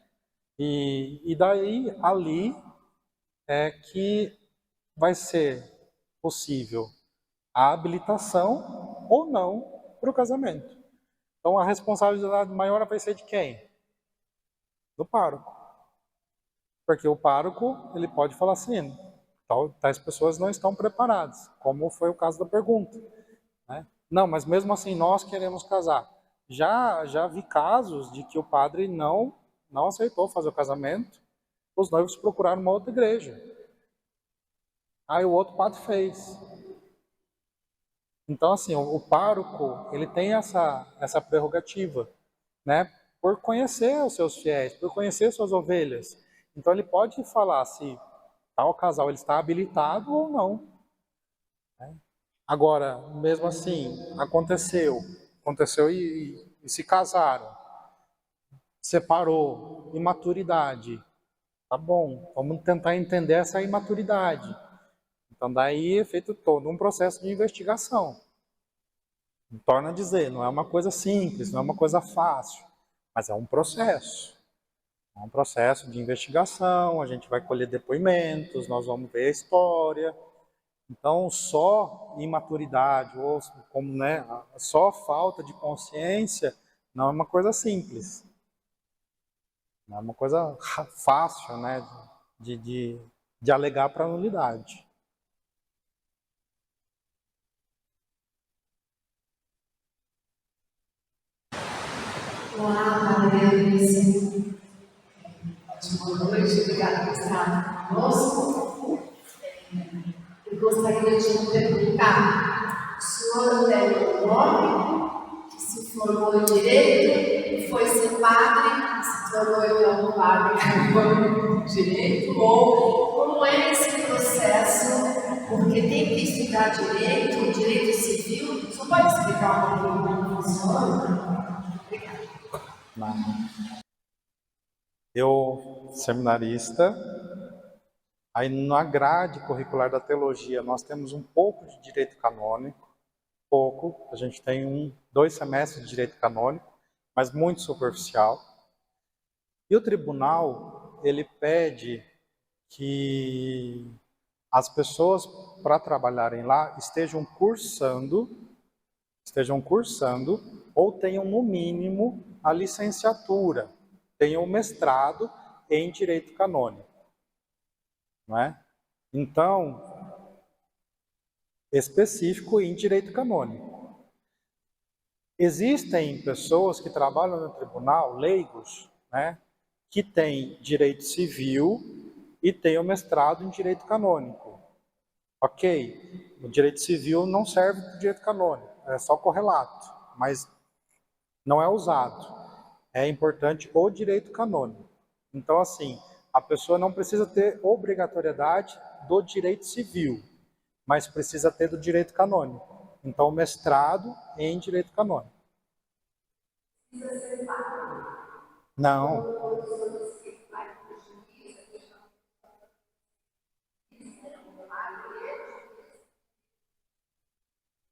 e daí ali é que vai ser possível a habilitação ou não para o casamento. Então a responsabilidade maior vai ser de quem? Do pároco. Porque o pároco, ele pode falar assim, tais pessoas não estão preparadas, como foi o caso da pergunta, né? Não, mas mesmo assim nós queremos casar. Já vi casos de que o padre não aceitou fazer o casamento, os noivos procuraram uma outra igreja. Aí o outro padre fez. Então assim, o pároco, ele tem essa prerrogativa, né? Por conhecer os seus fiéis, por conhecer suas ovelhas. Então ele pode falar se tal casal ele está habilitado ou não. Né? Agora, mesmo assim, aconteceu e se casaram, separou, imaturidade. Tá bom, vamos tentar entender essa imaturidade. Então daí é feito todo um processo de investigação. Torna a dizer, não é uma coisa simples, não é uma coisa fácil, mas é um processo. É um processo de investigação, a gente vai colher depoimentos, nós vamos ver a história. Então, só imaturidade, ou como, né, só falta de consciência, não é uma coisa simples. Não é uma coisa fácil, né, de alegar para a nulidade. Olá, Padre Luiz. Boa noite, obrigada por estar conosco. Eu gostaria de perguntar: o senhor tem um nome que se formou em direito, foi ser padre, se tornou então padre em direito, ou como é esse processo? Porque tem que estudar direito civil. O senhor pode explicar um pouquinho como funciona? Eu, seminarista, aí na grade curricular da teologia nós temos um pouco de direito canônico, pouco, a gente tem 2 semestres de direito canônico, mas muito superficial. E o tribunal, ele pede que as pessoas, para trabalharem lá, estejam cursando ou tenham no mínimo a licenciatura, tenham o mestrado em direito canônico, não é? Então, específico em direito canônico. Existem pessoas que trabalham no tribunal, leigos, né, que têm direito civil e têm o mestrado em direito canônico. Ok, o direito civil não serve para o direito canônico, é só correlato, mas não é usado. É importante o direito canônico. Então, assim, a pessoa não precisa ter obrigatoriedade do direito civil, mas precisa ter do direito canônico. Então, mestrado em direito canônico. Não.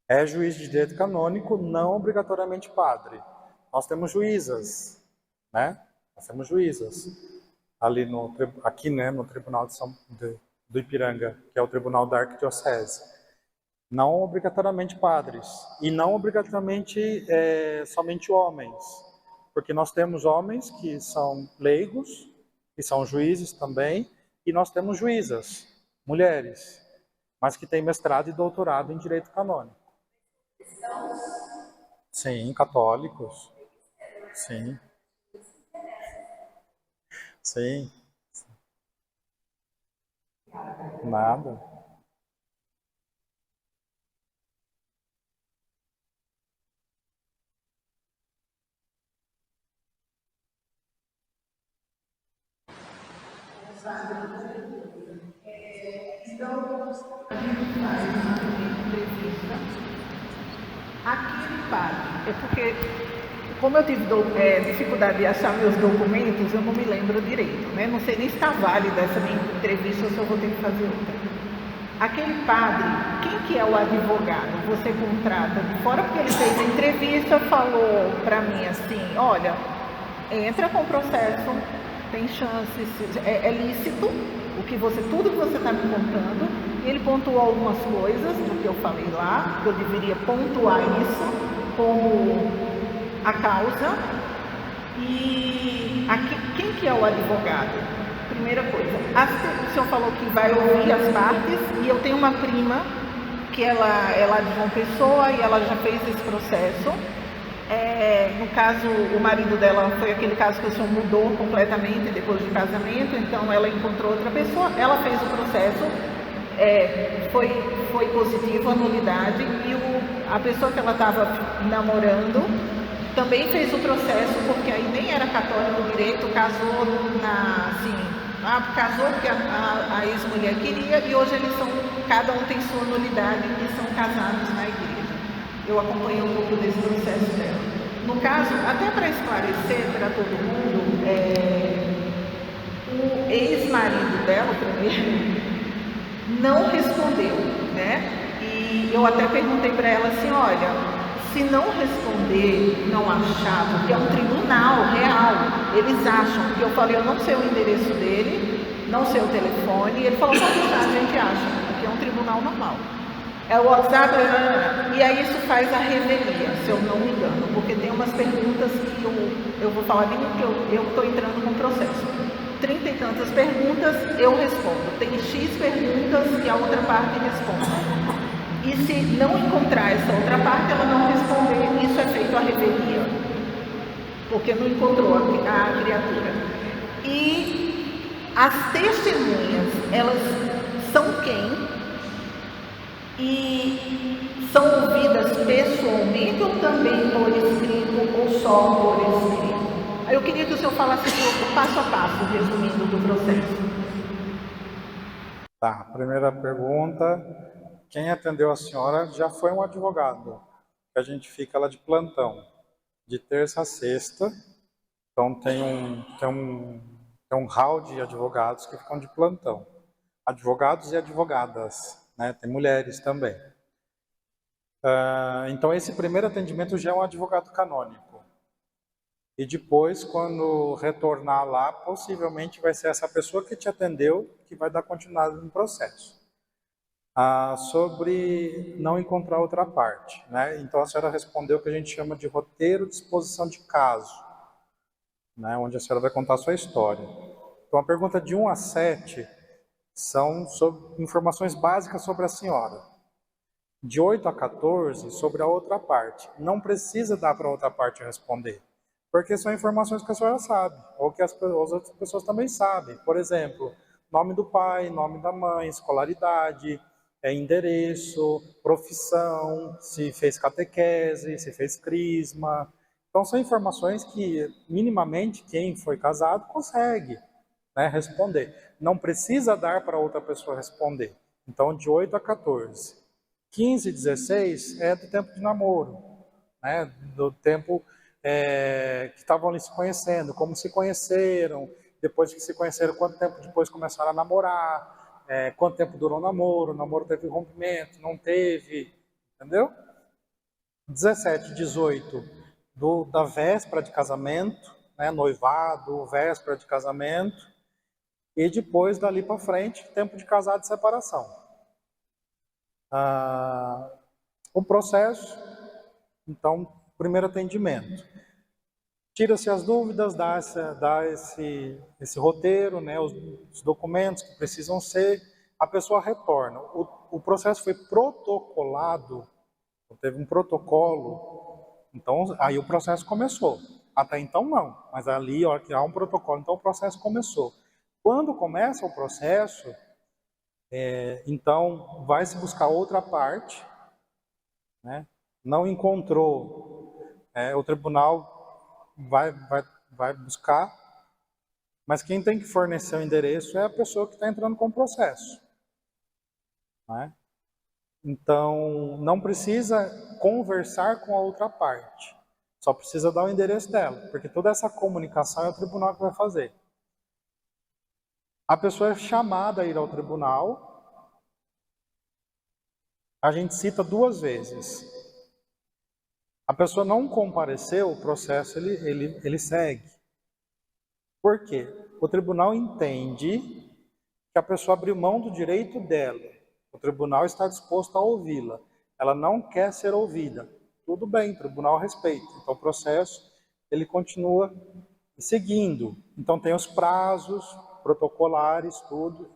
É juiz de direito canônico, não obrigatoriamente padre. Nós temos juízas, né? Nós temos juízas ali aqui, né, no Tribunal do Ipiranga, que é o Tribunal da Arquidiocese. Não obrigatoriamente padres e não obrigatoriamente somente homens, porque nós temos homens que são leigos, que são juízes também, e nós temos juízas, mulheres, mas que têm mestrado e doutorado em direito canônico. Sim, católicos. Sim. Sim. Nada. Então, a gente faz uma entrevista. Aquele padre, é porque como eu tive dificuldade de achar meus documentos, eu não me lembro direito, né? Não sei nem se está válida essa minha entrevista ou se eu vou ter que fazer outra. Aquele padre, quem que é o advogado? Você contrata de fora, porque ele fez a entrevista, falou para mim assim, olha, entra com o processo, tem chances, é lícito tudo que você está me contando. E ele pontuou algumas coisas do que eu falei lá, que eu deveria pontuar isso como a causa. E aqui, quem que é o advogado? Primeira coisa, o senhor falou que vai ouvir as partes, e eu tenho uma prima que ela é lá de João Pessoa e ela já fez esse processo. No caso, o marido dela foi aquele caso que o senhor mudou completamente depois do casamento, então ela encontrou outra pessoa, ela fez o processo, foi positivo a nulidade, e a pessoa que ela estava namorando também fez o processo, porque aí nem era católico direito, casou casou porque a ex-mulher queria, e hoje cada um tem sua nulidade e são casados na igreja. Eu acompanhei um pouco desse processo dela. No caso, até para esclarecer para todo mundo, o ex-marido dela, o primeiro, não respondeu, né? E eu até perguntei para ela assim, olha, se não responder, não achar, porque é um tribunal real, eles acham, que eu falei, eu não sei o endereço dele, não sei o telefone, e ele falou, pode deixar, a gente acha, porque é um tribunal normal. É o WhatsApp, e aí isso faz a revelia, se eu não me engano, porque tem umas perguntas que eu vou falar bem que eu estou entrando com o processo. 30 e tantas perguntas eu respondo, tem X perguntas e a outra parte responde. E se não encontrar essa outra parte, ela não responder, isso é feito a revelia, porque não encontrou a criatura. E as testemunhas, elas são quem? E são ouvidas pessoalmente ou também por escrito ou só por escrito? Aí eu queria que o senhor falasse o passo a passo, resumindo, do processo. Tá, primeira pergunta, quem atendeu a senhora já foi um advogado, que a gente fica lá de plantão, de terça a sexta, então tem um hall de advogados que ficam de plantão, advogados e advogadas, né? Tem mulheres também. Então esse primeiro atendimento já é um advogado canônico. E depois, quando retornar lá, possivelmente vai ser essa pessoa que te atendeu que vai dar continuidade no processo. Sobre não encontrar outra parte, né? Então a senhora respondeu o que a gente chama de roteiro de exposição de caso, né? Onde a senhora vai contar a sua história. Então a pergunta de 1 a 7 são sobre informações básicas sobre a senhora. De 8 a 14, sobre a outra parte. Não precisa dar para a outra parte responder, porque são informações que a senhora sabe, ou que as outras pessoas também sabem. Por exemplo, nome do pai, nome da mãe, escolaridade, endereço, profissão, se fez catequese, se fez crisma. Então são informações que, minimamente, quem foi casado consegue, né, responder. Não precisa dar para outra pessoa responder. Então, de 8 a 14. 15 e 16 é do tempo de namoro, né, do tempo que estavam ali se conhecendo, como se conheceram, depois que se conheceram, quanto tempo depois começaram a namorar, quanto tempo durou o namoro teve rompimento, não teve, entendeu? 17, 18, da véspera de casamento, né, noivado, véspera de casamento, e depois, dali para frente, tempo de casado e separação. O processo, então, primeiro atendimento. Tira-se as dúvidas, dá esse roteiro, né, os documentos que precisam ser, a pessoa retorna. O processo foi protocolado, teve um protocolo, então aí o processo começou. Até então não, mas ali ó, que há um protocolo, então o processo começou. Quando começa o processo, então vai se buscar outra parte, né? Não encontrou, o tribunal vai buscar, mas quem tem que fornecer o endereço é a pessoa que está entrando com o processo, né? Então não precisa conversar com a outra parte. Só precisa dar o endereço dela, porque toda essa comunicação é o tribunal que vai fazer. A pessoa é chamada a ir ao tribunal, a gente cita 2 vezes. A pessoa não compareceu, o processo ele segue. Por quê? O tribunal entende que a pessoa abriu mão do direito dela. O tribunal está disposto a ouvi-la. Ela não quer ser ouvida. Tudo bem, o tribunal respeita. Então o processo ele continua seguindo. Então tem os prazos protocolares, tudo.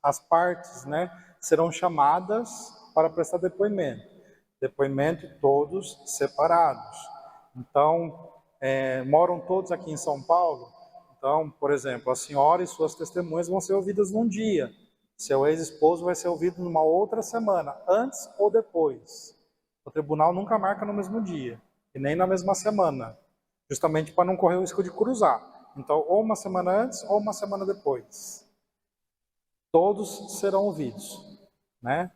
As partes, né, serão chamadas para prestar depoimento. Depoimento todos separados. Então, moram todos aqui em São Paulo. Então, por exemplo, a senhora e suas testemunhas vão ser ouvidas num dia. Seu ex-esposo vai ser ouvido numa outra semana, antes ou depois. O tribunal nunca marca no mesmo dia, e nem na mesma semana, justamente para não correr o risco de cruzar. Então, ou uma semana antes, ou uma semana depois. Todos serão ouvidos, né?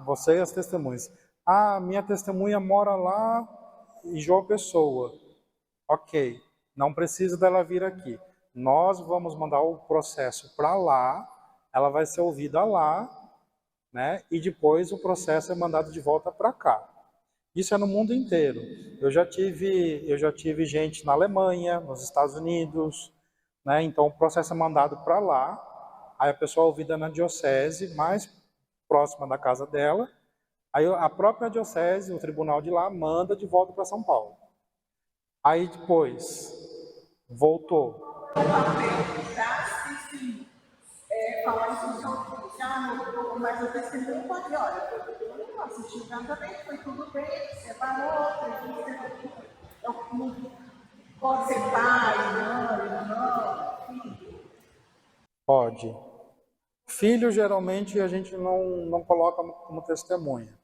Você e as testemunhas. Minha testemunha mora lá em João Pessoa. Ok, não precisa dela vir aqui. Nós vamos mandar o processo para lá, ela vai ser ouvida lá, né? E depois o processo é mandado de volta para cá. Isso é no mundo inteiro. Eu já tive gente na Alemanha, nos Estados Unidos, né? Então o processo é mandado para lá, aí a pessoa é ouvida na diocese mais próxima da casa dela, aí a própria diocese, o tribunal de lá, manda de volta para São Paulo. Aí depois, voltou. Falar isso no mas eu testemunho pode, olha, eu assisti o casamento, foi tudo bem, separou, não pode ser pai, não, filho. Pode. Filho, geralmente, a gente não coloca como testemunha.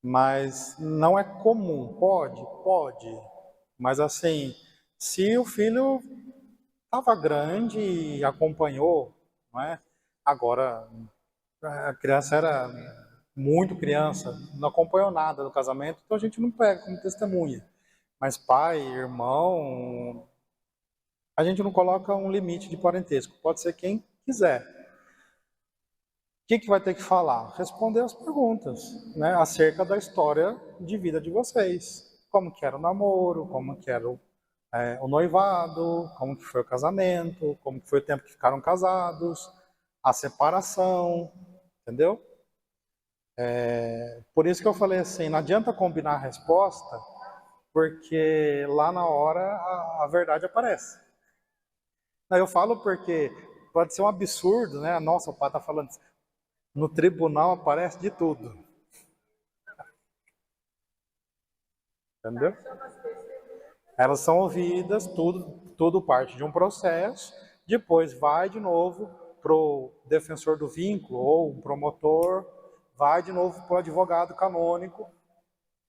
Mas não é comum. Pode. Mas assim, se o filho estava grande e acompanhou, não é? Agora, a criança era muito criança, não acompanhou nada do casamento, então a gente não pega como testemunha. Mas pai, irmão, a gente não coloca um limite de parentesco. Pode ser quem quiser. O que vai ter que falar? Responder as perguntas, né, acerca da história de vida de vocês. Como que era o namoro, como que era o noivado, como que foi o casamento, como que foi o tempo que ficaram casados, a separação, entendeu? Por isso que eu falei assim, não adianta combinar a resposta, porque lá na hora a verdade aparece. Eu falo porque pode ser um absurdo, né? Nossa, o pai está falando isso. No tribunal aparece de tudo. Entendeu? Elas são ouvidas, tudo parte de um processo, depois vai de novo para o defensor do vínculo ou um promotor, vai de novo para o advogado canônico,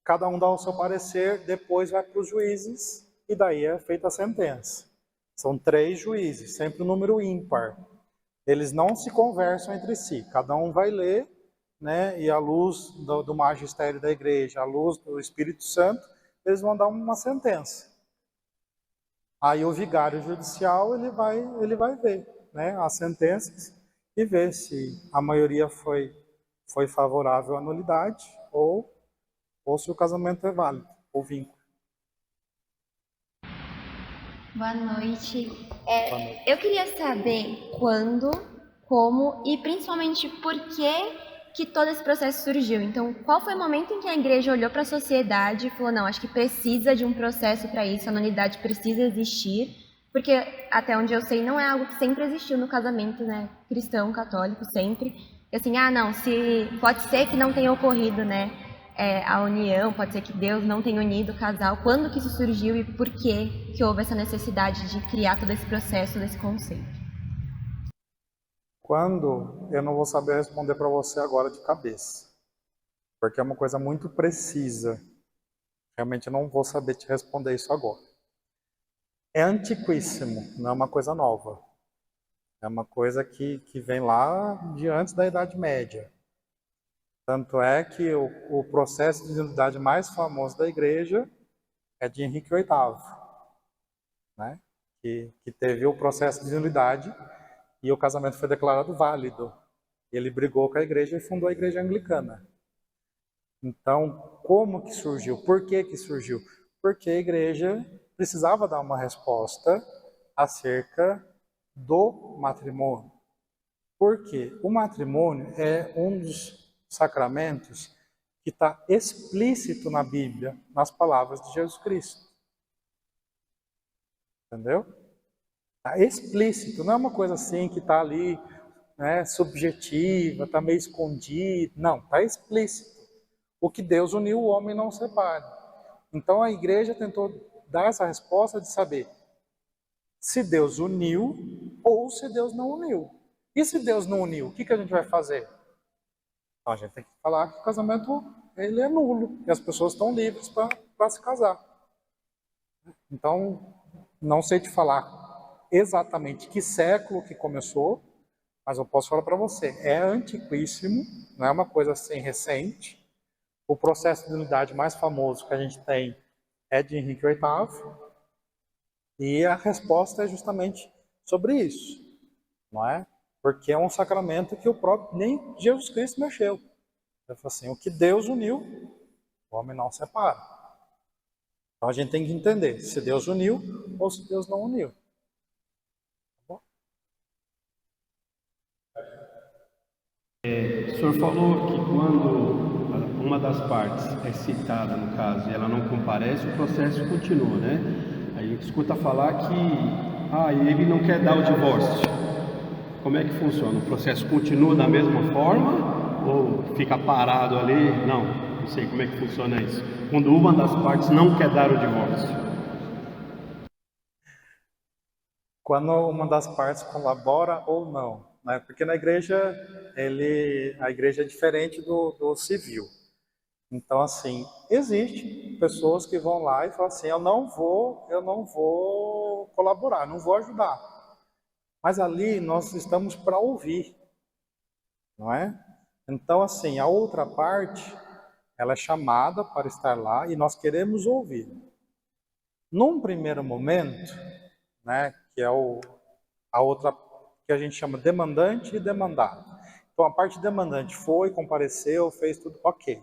cada um dá o seu parecer, depois vai para os juízes e daí é feita a sentença. São 3 juízes, sempre o número ímpar. Eles não se conversam entre si, cada um vai ler, né, e à luz do magistério da igreja, à luz do Espírito Santo, eles vão dar uma sentença. Aí o vigário judicial ele vai ver, né, as sentenças e ver se a maioria foi favorável à nulidade ou se o casamento é válido, ou vínculo. Boa noite. Eu queria saber quando, como e principalmente por que todo esse processo surgiu. Então, qual foi o momento em que a igreja olhou para a sociedade e falou, não, acho que precisa de um processo para isso, a nulidade precisa existir, porque até onde eu sei não é algo que sempre existiu no casamento, né, cristão, católico, sempre. E assim, não, pode ser que não tenha ocorrido, né, a união, pode ser que Deus não tenha unido o casal. Quando que isso surgiu e por que houve essa necessidade de criar todo esse processo, desse conceito? Quando, eu não vou saber responder para você agora de cabeça, porque é uma coisa muito precisa. Realmente eu não vou saber te responder isso agora. É antiquíssimo, não é uma coisa nova. É uma coisa que vem lá de antes da Idade Média. Tanto é que o processo de nulidade mais famoso da igreja é de Henrique VIII, né? Que teve o processo de nulidade e o casamento foi declarado válido. Ele brigou com a igreja e fundou a igreja anglicana. Então, como que surgiu? Por que que surgiu? Porque a igreja precisava dar uma resposta acerca do matrimônio. Porque o matrimônio é um dos sacramentos que está explícito na Bíblia, nas palavras de Jesus Cristo. Entendeu? Está explícito, não é uma coisa assim que está ali, né, subjetiva, está meio escondido. Não, está explícito. O que Deus uniu, o homem não separe. Então a igreja tentou dar essa resposta de saber se Deus uniu ou se Deus não uniu. E se Deus não uniu, o que a gente vai fazer? Então a gente tem que falar que o casamento ele é nulo e as pessoas estão livres para se casar. Então, não sei te falar exatamente que século que começou, mas eu posso falar para você, é antiquíssimo, não é uma coisa assim recente. O processo de unidade mais famoso que a gente tem é de Henrique VIII, e a resposta é justamente sobre isso, não é? Porque é um sacramento que o próprio nem Jesus Cristo mexeu. Ele falou assim, o que Deus uniu, o homem não separa. Então a gente tem que entender se Deus uniu ou se Deus não uniu. O senhor falou que quando uma das partes é citada, no caso, e ela não comparece, o processo continua, né? A gente escuta falar que ele não quer dar o divórcio. Como é que funciona? O processo continua da mesma forma ou fica parado ali? Não sei como é que funciona isso. Quando uma das partes não quer dar o divórcio. Quando uma das partes colabora ou não, né? Porque na igreja, a igreja é diferente do civil. Então, assim, existe pessoas que vão lá e falam assim, eu não vou colaborar, não vou ajudar. Mas ali nós estamos para ouvir, não é? Então, assim, a outra parte, ela é chamada para estar lá e nós queremos ouvir. Num primeiro momento, né, que é a outra que a gente chama demandante e demandado. Então, a parte demandante foi, compareceu, fez tudo, ok.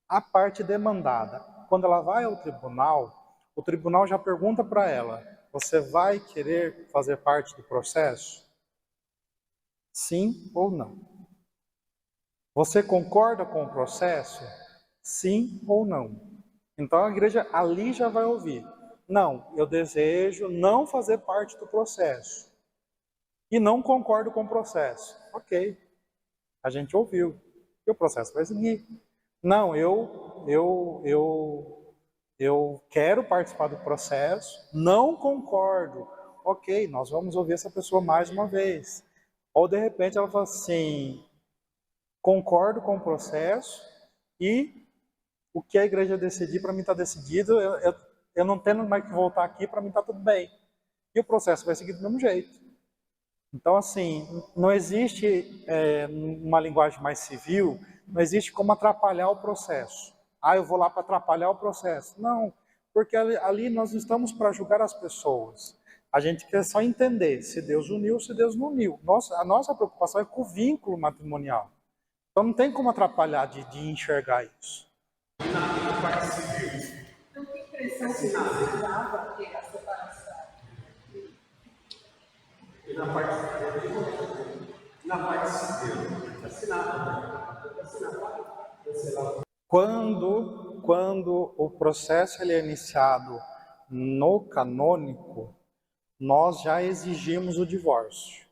A parte demandada, quando ela vai ao tribunal, o tribunal já pergunta para ela, você vai querer fazer parte do processo? Sim ou não? Você concorda com o processo? Sim ou não? Então a igreja ali já vai ouvir. Não, eu desejo não fazer parte do processo. E não concordo com o processo. Ok, a gente ouviu. E o processo vai seguir. Não, eu quero participar do processo, não concordo. Ok, nós vamos ouvir essa pessoa mais uma vez. Ou de repente ela fala assim, concordo com o processo e o que a igreja decidir para mim está decidido, eu não tenho mais que voltar aqui, para mim está tudo bem. E o processo vai seguir do mesmo jeito. Então, assim, não existe uma linguagem mais civil, não existe como atrapalhar o processo. Eu vou lá para atrapalhar o processo. Não, porque ali nós estamos para julgar as pessoas. A gente quer só entender se Deus uniu ou se Deus não uniu. A nossa preocupação é com o vínculo matrimonial. Então não tem como atrapalhar de enxergar isso. Na parte civil. Então, que pressão se dava ter a separação? E na parte civil, assinava. Quando o processo ele é iniciado no canônico, nós já exigimos o divórcio.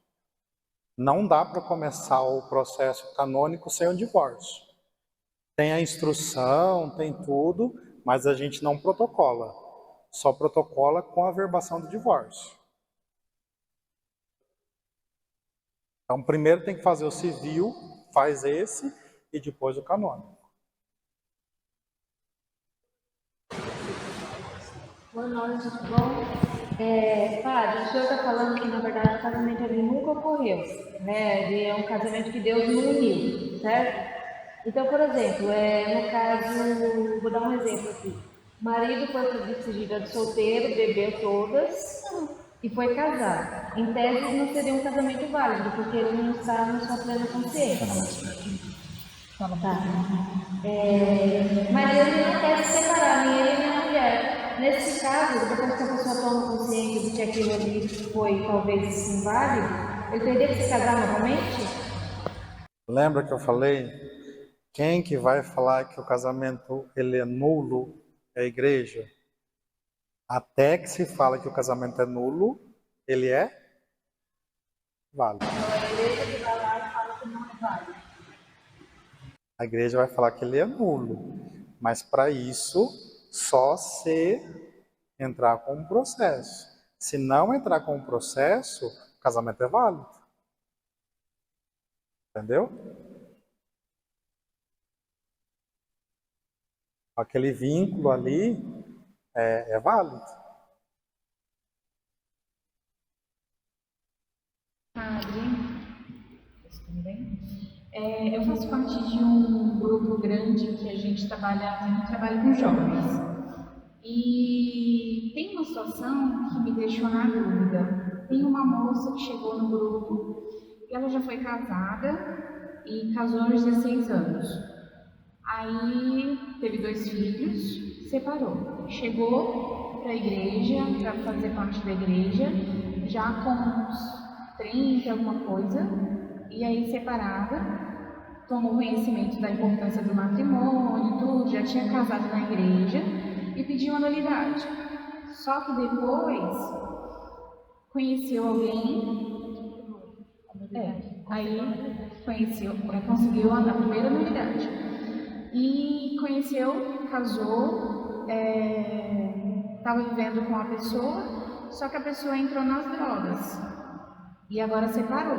Não dá para começar o processo canônico sem o divórcio. Tem a instrução, tem tudo, mas a gente não protocola. Só protocola com a averbação do divórcio. Então, primeiro tem que fazer o civil, faz esse, e depois o canônico. Boa noite, tudo bom? Padre, o senhor está falando que, na verdade, o casamento ali nunca ocorreu, né? Ele é um casamento que Deus não uniu, certo? Então, por exemplo, no caso, vou dar um exemplo aqui. O marido foi para despedida de solteiro, bebeu todas e foi casar. Em tese não seria um casamento válido, porque ele não está na sua plena consciência. Tá. Mas ele não quer se separar, nem ele nem a mulher. Nesse caso, depois que a pessoa toma consciência de que aquilo ali foi talvez inválido, ele teria que se casar novamente? Lembra que eu falei? Quem que vai falar que o casamento ele é nulo é a igreja? Até que se fala que o casamento é nulo, ele é válido. A igreja que vai lá e fala que não é válido. A igreja vai falar que ele é nulo, mas para isso só se entrar com um processo. Se não entrar com um processo, o casamento é válido. Entendeu? Aquele vínculo ali é válido. Padre, tudo bem? Eu faço parte de um grupo grande que a gente trabalha com jovens. E tem uma situação que me deixou na dúvida. Tem uma moça que chegou no grupo e ela já foi casada e casou aos 16 anos. Aí teve 2 filhos, separou. Chegou para a igreja, para fazer parte da igreja, já com uns 30, alguma coisa, e aí separada, tomou conhecimento da importância do matrimônio, tudo, já tinha casado na igreja e pediu uma nulidade. Só que depois conheceu alguém, aí conseguiu a primeira nulidade. E conheceu, casou, estava vivendo com a pessoa, só que a pessoa entrou nas drogas e agora separou,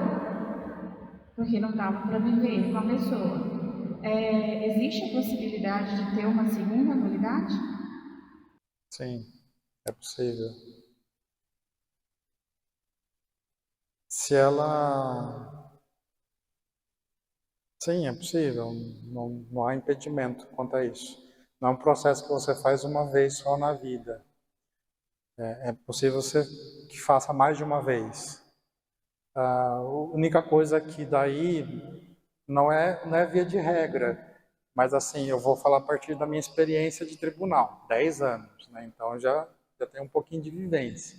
porque não estava para viver com a pessoa. Existe a possibilidade de ter uma segunda nulidade? Sim, é possível. Se ela... Sim, é possível, não há impedimento quanto a isso. Não é um processo que você faz uma vez só na vida. É possível que faça mais de uma vez. A única coisa que daí não é via de regra, mas assim, eu vou falar a partir da minha experiência de tribunal, 10 anos, né? Então já tenho um pouquinho de vivência.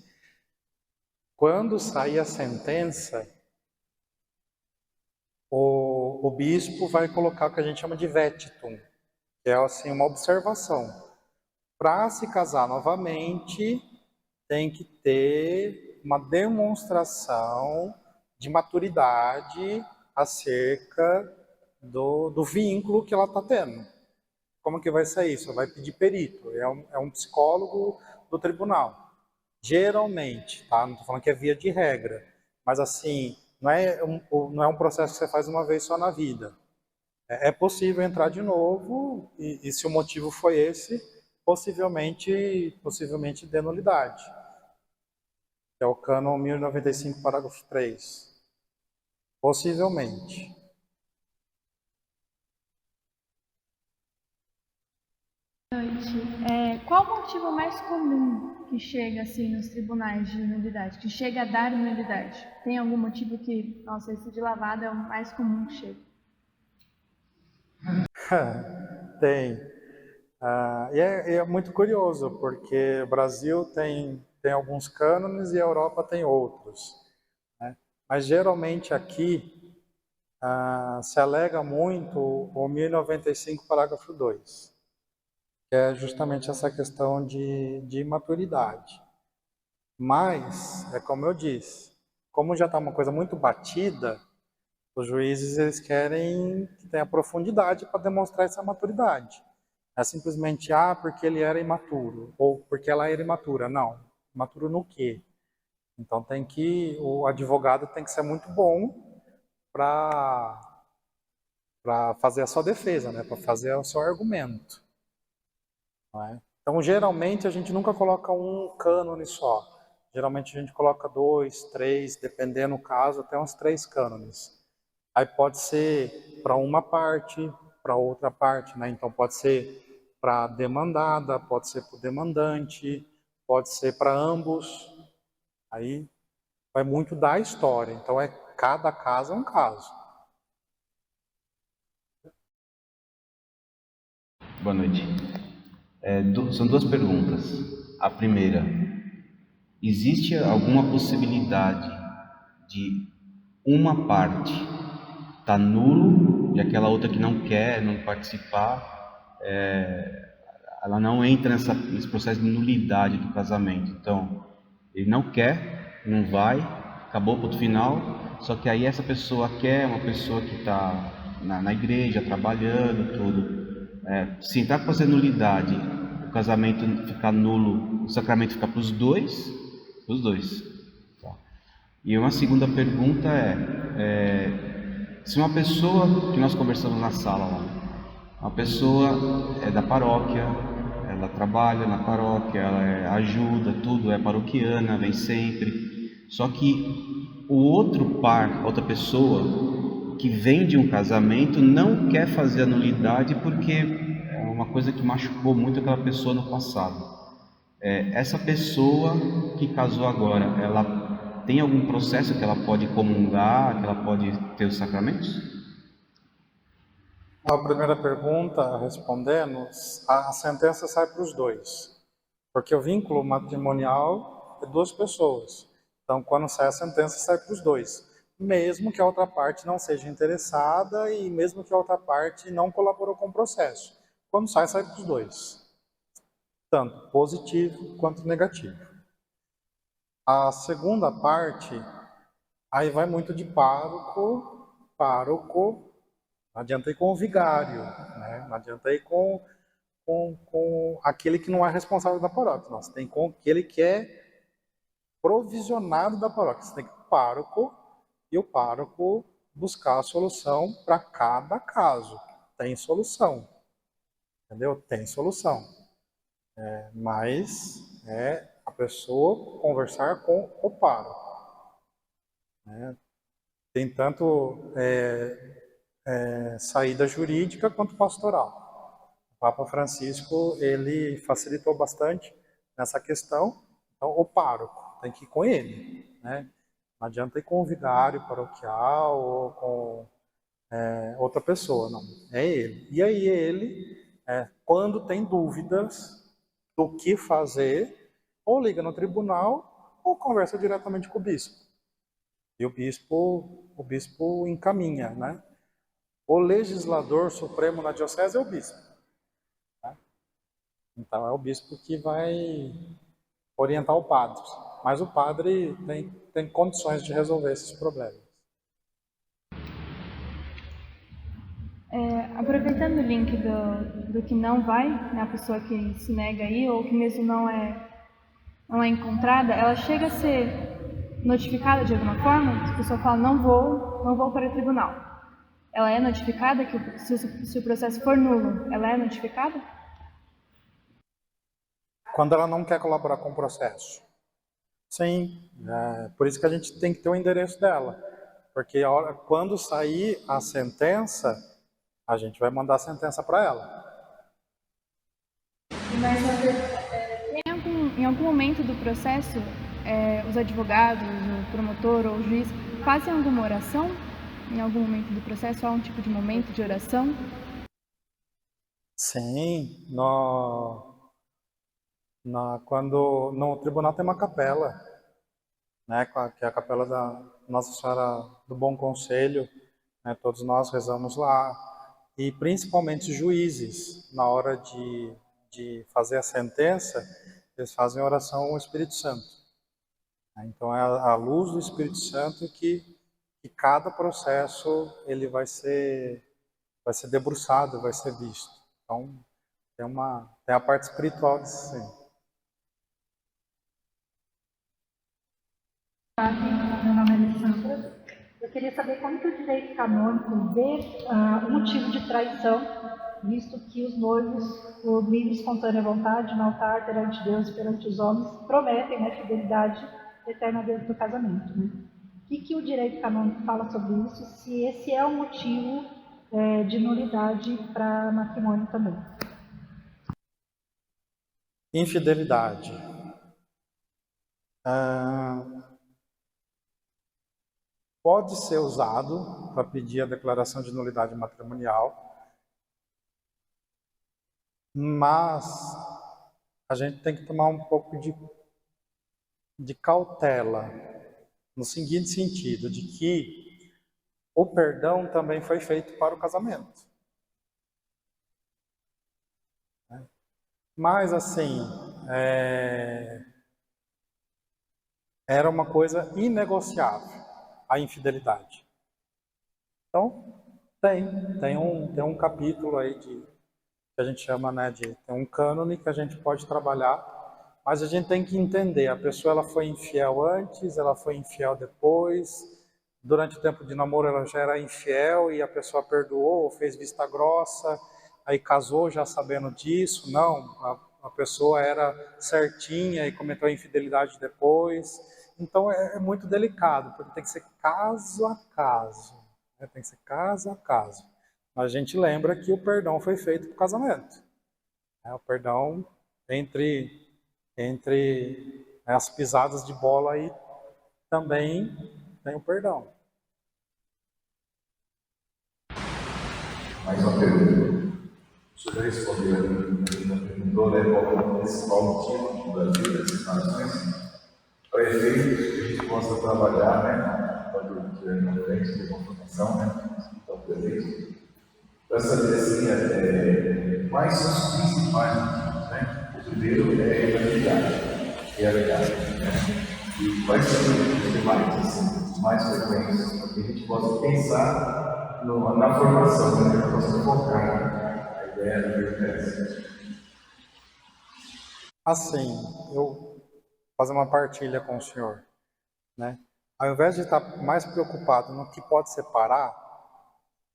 Quando sair a sentença, o bispo vai colocar o que a gente chama de vetitum, que é assim uma observação. Para se casar novamente, tem que ter uma demonstração de maturidade acerca do vínculo que ela está tendo. Como que vai ser isso? Vai pedir perito, é um psicólogo do tribunal. Geralmente, tá? Não estou falando que é via de regra, mas assim, não é um processo que você faz uma vez só na vida. É possível entrar de novo e se o motivo foi esse, possivelmente dê nulidade. Que é o cânon 1095, parágrafo 3. Possivelmente. Qual o motivo mais comum que chega assim nos tribunais de nulidade, que chega a dar nulidade? Tem algum motivo que, nossa, esse de lavada é o mais comum que chega? Tem. E é muito curioso, porque o Brasil tem alguns cânones e a Europa tem outros, né? Mas geralmente aqui se alega muito o 1095, parágrafo 2, que é justamente essa questão de imaturidade. Mas, é como eu disse, como já está uma coisa muito batida, os juízes eles querem que tenha profundidade para demonstrar essa maturidade. Não é simplesmente, porque ele era imaturo, ou porque ela era imatura. Não, imaturo no quê? Então o advogado tem que ser muito bom para fazer a sua defesa, né? Para fazer o seu argumento. Não é? Então, geralmente, a gente nunca coloca um cânone só. Geralmente, a gente coloca 2, 3, dependendo do caso, até uns 3 cânones. Aí pode ser para uma parte, para outra parte, né? Então pode ser para demandada, pode ser para o demandante, pode ser para ambos. Aí vai muito da história. Então, cada caso é um caso. Boa noite. São duas perguntas. A primeira, existe alguma possibilidade de uma parte estar nulo e aquela outra que não quer, não participar, ela não entra nesse processo de nulidade do casamento? Então, ele não quer, não vai, acabou, ponto final. Só que aí essa pessoa quer, uma pessoa que está na igreja, trabalhando, tudo. Se entrar com essa nulidade, o casamento ficar nulo, o sacramento fica para os dois? Para os dois. Tá. E uma segunda pergunta se uma pessoa, que nós conversamos na sala lá, uma pessoa é da paróquia, ela trabalha na paróquia, ela ajuda, tudo, é paroquiana, vem sempre. Só que o outro par, outra pessoa que vem de um casamento não quer fazer a nulidade porque é uma coisa que machucou muito aquela pessoa no passado. Essa pessoa que casou agora, ela tem algum processo que ela pode comungar, que ela pode ter os sacramentos? A primeira pergunta, respondendo, a sentença sai para os dois. Porque o vínculo matrimonial é duas pessoas. Então, quando sai a sentença, sai para os dois. Mesmo que a outra parte não seja interessada e mesmo que a outra parte não colaborou com o processo. Quando sai para os dois. Tanto positivo quanto negativo. A segunda parte, aí vai muito de pároco, não adianta ir com o vigário, né? Não adianta ir com aquele que não é responsável da paróquia. Não, você tem com aquele que é provisionado da paróquia. Você tem que ir com o pároco e o pároco buscar a solução para cada caso. Tem solução. Entendeu? Tem solução. Mas a pessoa conversar com o pároco. Tem tanto saída jurídica quanto pastoral. O Papa Francisco, ele facilitou bastante nessa questão. Então, o pároco tem que ir com ele, né? Não adianta ir com o vigário paroquial ou com outra pessoa, não. É ele. E aí ele, quando tem dúvidas do que fazer, ou liga no tribunal ou conversa diretamente com o bispo. E o bispo encaminha, né? O legislador supremo na diocese é o bispo. Né? Então é o bispo que vai orientar o padre. Mas o padre tem condições de resolver esses problemas. Aproveitando o link do que não vai, né, a pessoa que se nega aí, ou que mesmo não é encontrada, ela chega a ser notificada de alguma forma? A pessoa fala, não vou para o tribunal. Ela é notificada? Se o processo for nulo, ela é notificada? Quando ela não quer colaborar com o processo. Sim, por isso que a gente tem que ter o endereço dela. Porque quando sair a sentença, a gente vai mandar a sentença para ela. Mas em algum momento do processo, os advogados, o promotor ou o juiz fazem alguma oração? Em algum momento do processo, há um tipo de momento de oração? Sim, quando no tribunal tem uma capela, né, que é a capela da Nossa Senhora do Bom Conselho, né, todos nós rezamos lá, e principalmente os juízes, na hora de fazer a sentença, eles fazem oração ao Espírito Santo. Então é a luz do Espírito Santo que cada processo ele vai ser debruçado, vai ser visto. Então tem a parte espiritual disso, sim. Meu nome é Alessandra. Eu queria saber como que o direito canônico vê o motivo de traição, visto que os noivos, por livre e espontânea vontade, no altar, perante Deus e perante os homens, prometem, né, fidelidade eterna dentro do casamento. Né? O que o direito canônico fala sobre isso, se esse é um motivo de nulidade para matrimônio também? Infidelidade. Pode ser usado para pedir a declaração de nulidade matrimonial, mas a gente tem que tomar um pouco de cautela, no seguinte sentido, de que o perdão também foi feito para o casamento. Mas assim, era uma coisa inegociável, a infidelidade. Então, tem um capítulo aí que a gente chama, né, tem um cânone que a gente pode trabalhar, mas a gente tem que entender, a pessoa ela foi infiel antes, ela foi infiel depois, durante o tempo de namoro ela já era infiel e a pessoa perdoou, fez vista grossa, aí casou já sabendo disso, não, a pessoa era certinha e cometeu a infidelidade depois. Então é muito delicado, porque tem que ser caso a caso, né? Tem que ser caso a caso. Mas a gente lembra que o perdão foi feito para o casamento. O perdão entre as pisadas de bola aí também tem o perdão. Mais uma pergunta. O senhor já respondeu ali, perguntou, né, qual o motivo do Brasil dessas nações, para efeito que a gente possa trabalhar, né, quando tiver na frente de confirmação, né, então, presente, para saber assim, quais são os principais motivos, né? O primeiro é a realidade, né? E quais são os demais, assim, os mais frequentes, para que a gente possa pensar na formação, né? Que possa focar a ideia da verdade. Assim, eu vou fazer uma partilha com o senhor, né? Ao invés de estar mais preocupado no que pode separar,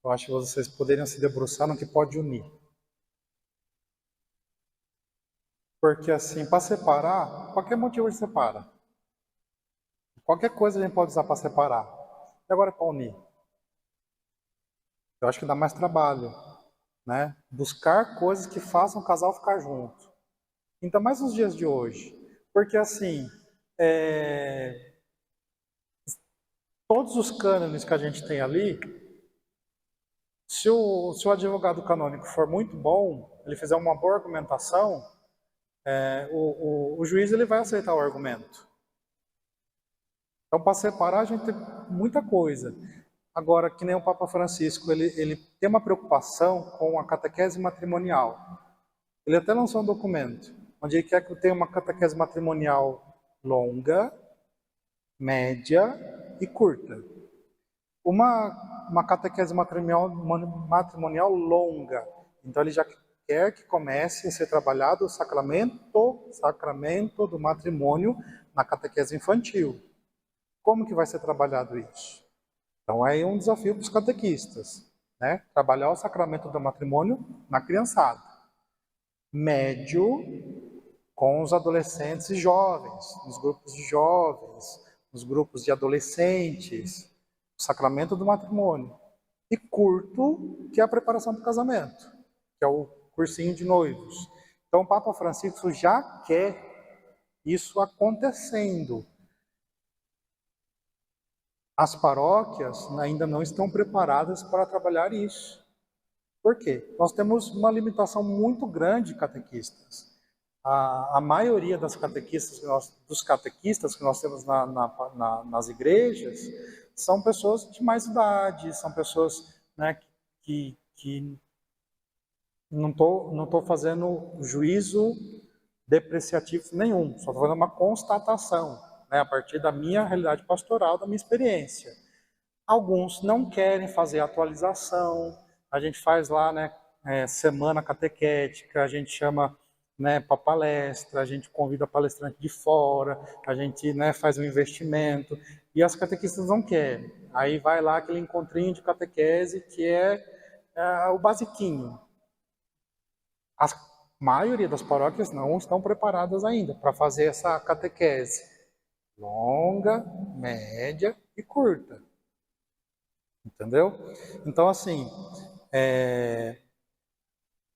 eu acho que vocês poderiam se debruçar no que pode unir. Porque assim, para separar, qualquer motivo de separa. Qualquer coisa a gente pode usar para separar. E agora para unir? Eu acho que dá mais trabalho, né? Buscar coisas que façam o casal ficar junto. Então, mais nos dias de hoje. Porque assim, todos os cânones que a gente tem ali, se o advogado canônico for muito bom, ele fizer uma boa argumentação, o juiz ele vai aceitar o argumento. Então, para separar, a gente tem muita coisa. Agora, que nem o Papa Francisco, ele tem uma preocupação com a catequese matrimonial. Ele até lançou um documento, onde ele quer que eu tenha uma catequese matrimonial longa, média e curta. Uma catequese matrimonial longa. Então ele já quer que comece a ser trabalhado o sacramento do matrimônio na catequese infantil. Como que vai ser trabalhado isso? Então é um desafio para os catequistas, né? Trabalhar o sacramento do matrimônio na criançada. Médio com os adolescentes e jovens, nos grupos de jovens, nos grupos de adolescentes, o sacramento do matrimônio. E curto, que é a preparação para o casamento, que é o cursinho de noivos. Então o Papa Francisco já quer isso acontecendo. As paróquias ainda não estão preparadas para trabalhar isso. Por quê? Nós temos uma limitação muito grande de catequistas. A maioria dos catequistas que nós temos nas igrejas são pessoas de mais idade, são pessoas, né, que não estou fazendo juízo depreciativo nenhum, só estou fazendo uma constatação, né, a partir da minha realidade pastoral, da minha experiência. Alguns não querem fazer atualização, a gente faz lá, né, semana catequética, a gente chama, né, para palestra, a gente convida palestrante de fora, a gente, né, faz um investimento, e as catequistas não querem. Aí vai lá aquele encontrinho de catequese que é o basiquinho. A maioria das paróquias não estão preparadas ainda para fazer essa catequese longa, média e curta. Entendeu? Então, assim,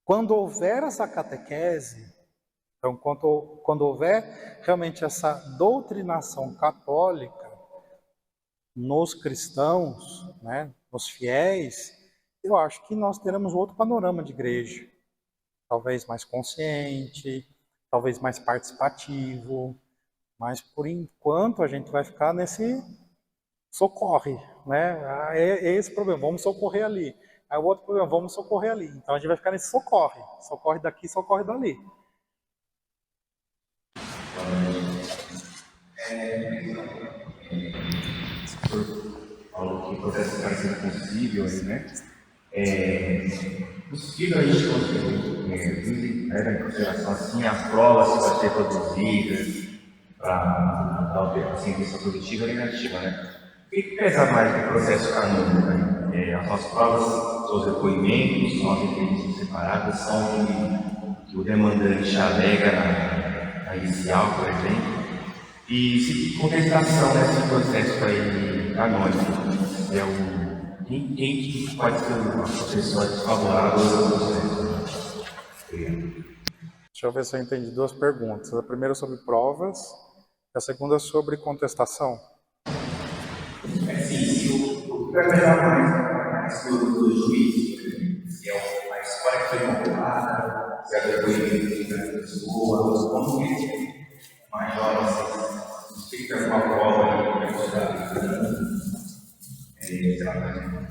quando houver essa catequese, Então, quando houver realmente essa doutrinação católica nos cristãos, né, nos fiéis, eu acho que nós teremos outro panorama de igreja. Talvez mais consciente, talvez mais participativo, mas por enquanto a gente vai ficar nesse socorre, né? É esse problema, vamos socorrer ali. Aí o outro problema, vamos socorrer ali. Então a gente vai ficar nesse socorre, socorre daqui, socorre dali. Falou que o processo vai ser possível, né? Possível a gente conseguir levar em consideração assim, as provas que vão ser produzidas para dar o ciência produtiva e negativa, né? O que pesa mais no processo canônico, né? As nossas provas, os depoimentos, são as entrevistas separadas, são que o demandante alega na inicial, por exemplo. E se contestação nesse processo aí canônico, quem que pode ser uma pessoa desfavorável ao processo? Deixa eu ver se eu entendi duas perguntas. A primeira sobre provas, a segunda sobre contestação. Sim, o que vai pegar mais do juiz, se é a história que foi contada, se é o depoimento da pessoa, como que é maior, se fica uma prova aí,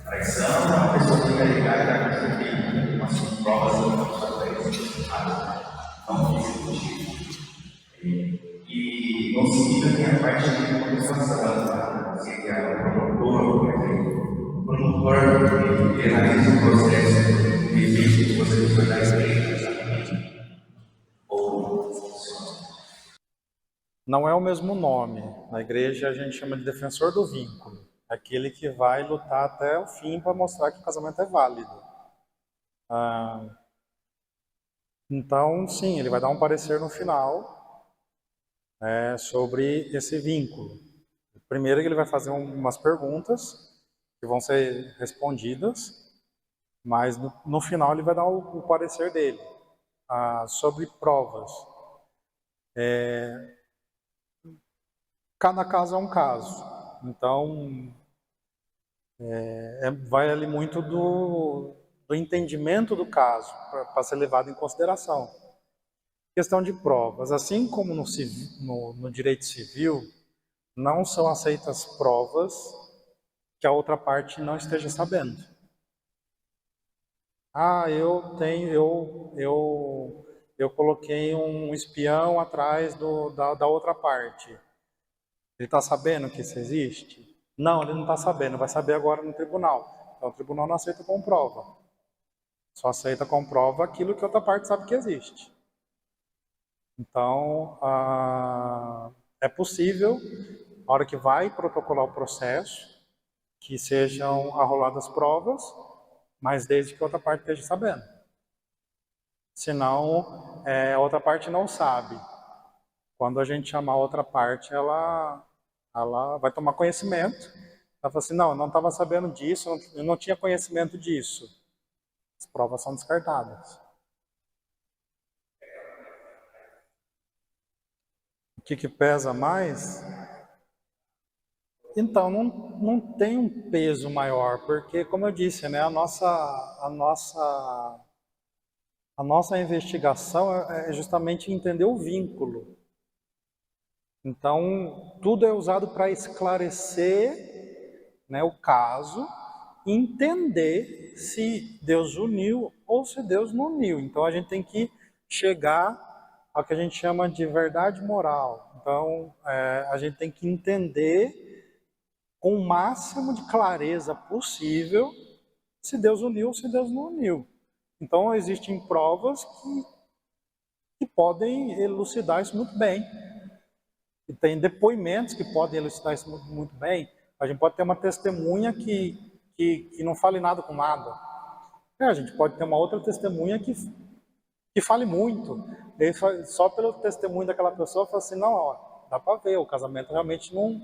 traição, a pessoa tem que alegar que a pessoa tem umas provas não físicas. E não seguida tem a parte de contestação, que é o promotor que analisa o processo de efeito que você foi dar exatamente. Ou não é o mesmo nome. Na igreja a gente chama de defensor do vínculo. Aquele que vai lutar até o fim para mostrar que o casamento é válido. Então, sim, ele vai dar um parecer no final sobre esse vínculo. Primeiro ele vai fazer umas perguntas que vão ser respondidas, mas no final ele vai dar o parecer dele sobre provas. Cada caso é um caso. Então, vai ali muito do entendimento do caso para ser levado em consideração. Questão de provas. Assim como no direito civil, não são aceitas provas que a outra parte não esteja sabendo. Eu coloquei um espião atrás da outra parte. Ele está sabendo que isso existe? Não, ele não está sabendo, vai saber agora no tribunal. Então o tribunal não aceita como prova. Só aceita como prova aquilo que a outra parte sabe que existe. Então, é possível, na hora que vai protocolar o processo, que sejam arroladas provas, mas desde que a outra parte esteja sabendo. Senão, a outra parte não sabe. Quando a gente chamar a outra parte, ela vai tomar conhecimento. Ela fala assim, não, eu não estava sabendo disso, eu não tinha conhecimento disso. As provas são descartadas. O que pesa mais? Então, não tem um peso maior, porque, como eu disse, né, a nossa investigação é justamente entender o vínculo. Então, tudo é usado para esclarecer, né, o caso, e entender se Deus uniu ou se Deus não uniu. Então, a gente tem que chegar ao que a gente chama de verdade moral. Então, a gente tem que entender com o máximo de clareza possível se Deus uniu ou se Deus não uniu. Então, existem provas que podem elucidar isso muito bem. E tem depoimentos que podem elucidar isso muito bem. A gente pode ter uma testemunha que não fale nada com nada. A gente pode ter uma outra testemunha que fale muito. E só pelo testemunho daquela pessoa, fala assim, não, ó, dá para ver, o casamento realmente não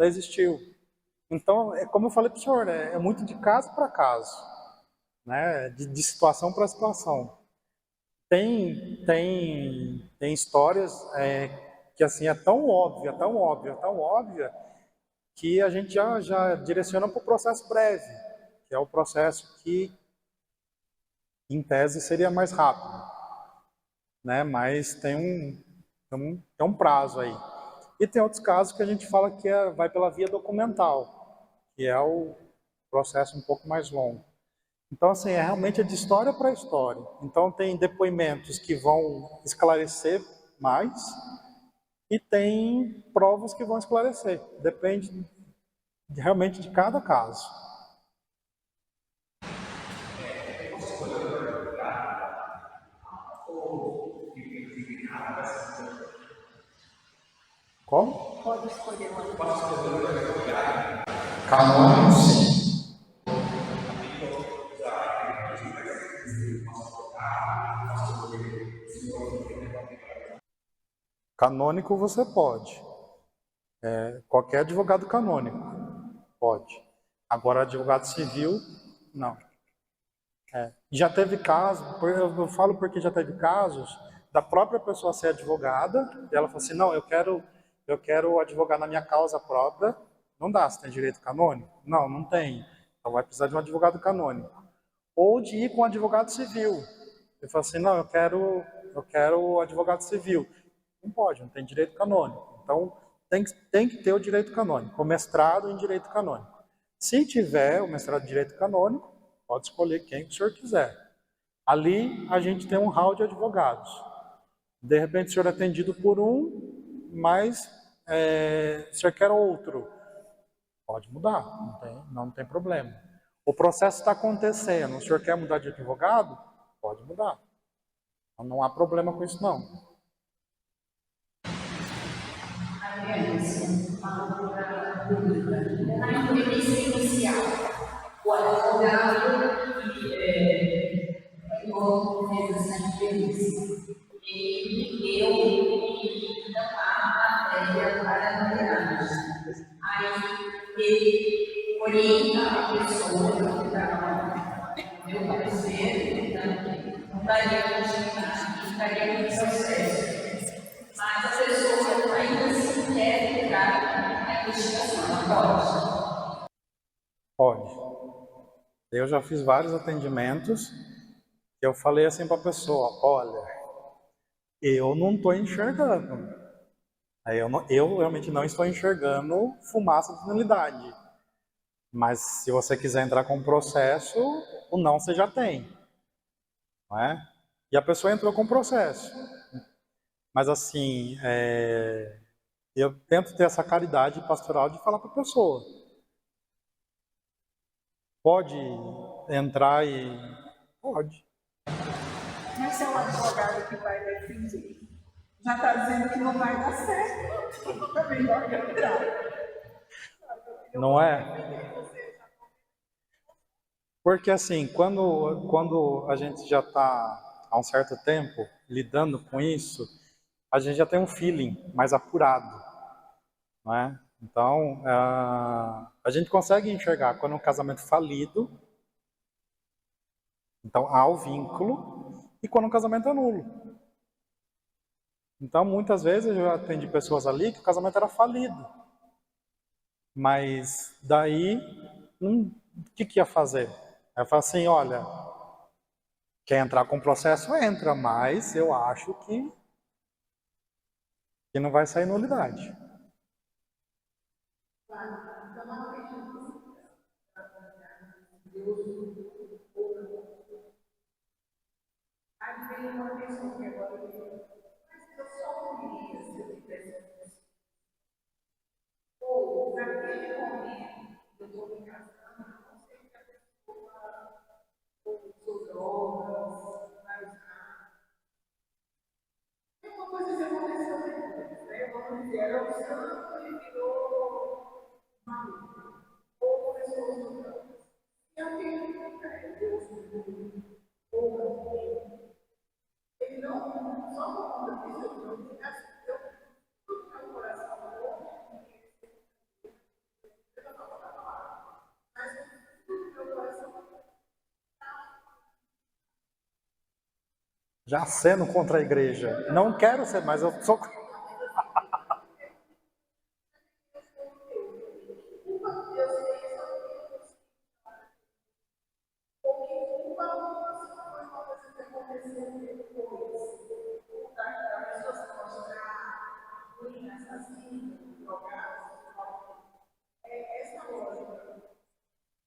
existiu. Então, como eu falei para o senhor, é muito de caso para caso, né? De situação para situação. Tem histórias que assim é tão óbvia, tão óbvia, tão óbvia, que a gente já direciona para o processo breve, que é o processo que, em tese, seria mais rápido, né? Mas tem um prazo aí. E tem outros casos que a gente fala que vai pela via documental, que é o processo um pouco mais longo. Então, assim, realmente de história para história. Então, tem depoimentos que vão esclarecer mais e tem provas que vão esclarecer. Depende realmente de cada caso. Como? Pode escolher uma. Canônico, sim. Canônico você pode. Qualquer advogado canônico pode. Agora, advogado civil, não. Já teve casos, eu falo porque já teve casos da própria pessoa ser advogada, e ela falou assim, não, eu quero advogar na minha causa própria. Não dá, você tem direito canônico? Não, não tem. Então vai precisar de um advogado canônico. Ou de ir com um advogado civil. Ele falou assim, não, eu quero advogado civil. Não pode, não tem direito canônico. Então tem que ter o direito canônico, o mestrado em direito canônico. Se tiver o mestrado em direito canônico, pode escolher quem o senhor quiser. Ali a gente tem um hall de advogados. De repente o senhor é atendido por um, mas o senhor quer outro. Pode mudar, não tem problema. O processo está acontecendo, o senhor quer mudar de advogado? Pode mudar. Não há problema com isso, não. Na entrevista inicial, o advogado que fez essa entrevista, ele deu a matéria para a novidade. Aí ele orienta a pessoa que está no meu parecer, não daria continuidade, ficaria no processo. Mas a pessoa ainda se quer ficar na investigação, ela pode? Pode. Eu já fiz vários atendimentos que eu falei assim para a pessoa, olha, eu não estou enxergando. Eu realmente não estou enxergando fumaça de nulidade. Mas se você quiser entrar com o processo, o não você já tem. Não é? E a pessoa entrou com o processo. Mas assim, eu tento ter essa caridade pastoral de falar para a pessoa. Pode entrar e... Pode. Mas se é um advogado que vai defender, já está dizendo que não vai dar certo, é melhor entrar. Não é? Porque assim, quando a gente já está há um certo tempo lidando com isso, a gente já tem um feeling mais apurado, não é? Então, a gente consegue enxergar quando é um casamento falido, então há o vínculo, e quando o casamento é nulo. Então, muitas vezes eu já atendi pessoas ali que o casamento era falido. Mas daí, o que ia fazer? Eu falo assim, olha, quer entrar com o processo, entra, mas eu acho que não vai sair nulidade. Aí vem uma pessoa que agora mas eu só queria se eu tivesse. Ou, naquele momento, eu estou me casando, não sei se a pessoa usou drogas, vai usar. É uma coisa que aconteceu depois, né? Vamos dizer, era o santo e virou maluco. Ou começou a usar drogas. E alguém Deus ele não só conta que isso não deu tudo no meu coração, mas tudo no meu coração. Já sendo contra a igreja. Não quero ser, mas eu sou.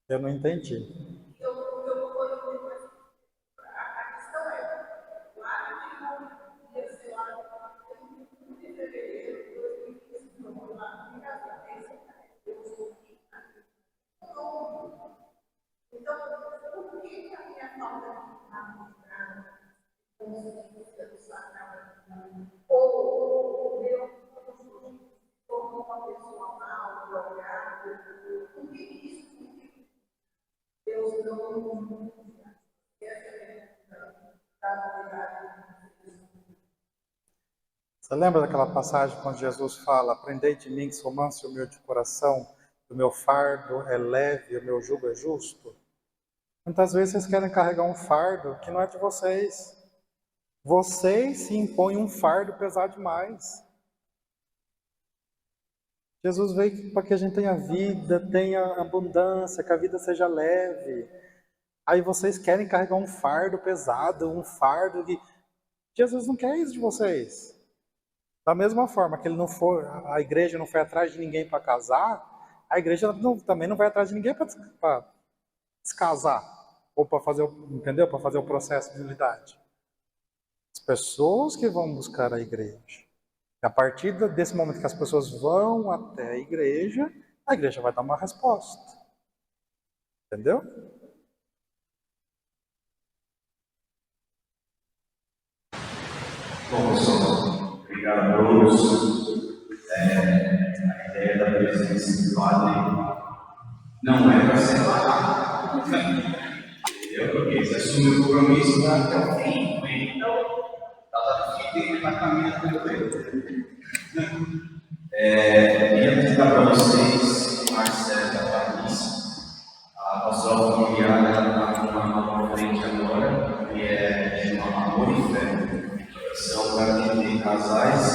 Eu não entendi. Você lembra daquela passagem quando Jesus fala: aprendei de mim que sou manso e humilde de coração, o meu fardo é leve, o meu jugo é justo? Muitas vezes vocês querem carregar um fardo que não é de vocês. Vocês se impõem um fardo pesado demais. Jesus veio para que a gente tenha vida, tenha abundância, que a vida seja leve. Aí vocês querem carregar um fardo pesado, um fardo que... Jesus não quer isso de vocês. Da mesma forma que a igreja não foi atrás de ninguém para casar, a igreja também não vai atrás de ninguém para descasar. Ou para fazer, entendeu? Para fazer o processo de unidade. As pessoas que vão buscar a igreja. E a partir desse momento que as pessoas vão até a igreja vai dar uma resposta. Entendeu? Bom, pessoal, obrigado a todos. A ideia da presença do Padre não é para separar. Entendeu? Porque se assumir o compromisso, vai até o fim. Então, ela está caminhando pelo erro. Queria apresentar para vocês Marcelo da Paris. A pastoral familiar está com uma nova frente agora, que é de Amor e Fé. São para atender casais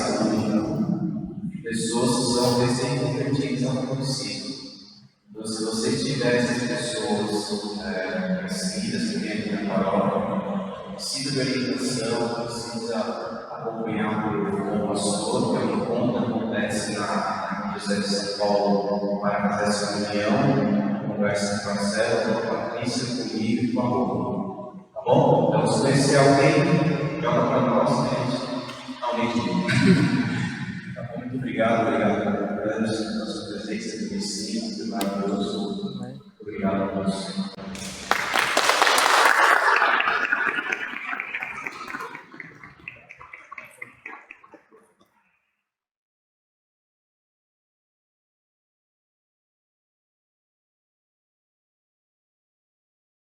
e pessoas que são recém-convertidas ao município. Então, se vocês tiverem pessoas conhecidas que vêm aqui na paróquia, precisa de orientação, precisa acompanhar o pastor, que é um encontro que acontece na José de São Paulo para fazer essa reunião, conversa com a Marcelo, com a Patrícia, comigo e com a Rô. Tá bom? Então, se conhecer alguém, joga para nós, gente. Alguém tá bom? Muito obrigado pela sua presença aqui nesse ciclo maravilhoso. Obrigado a todos.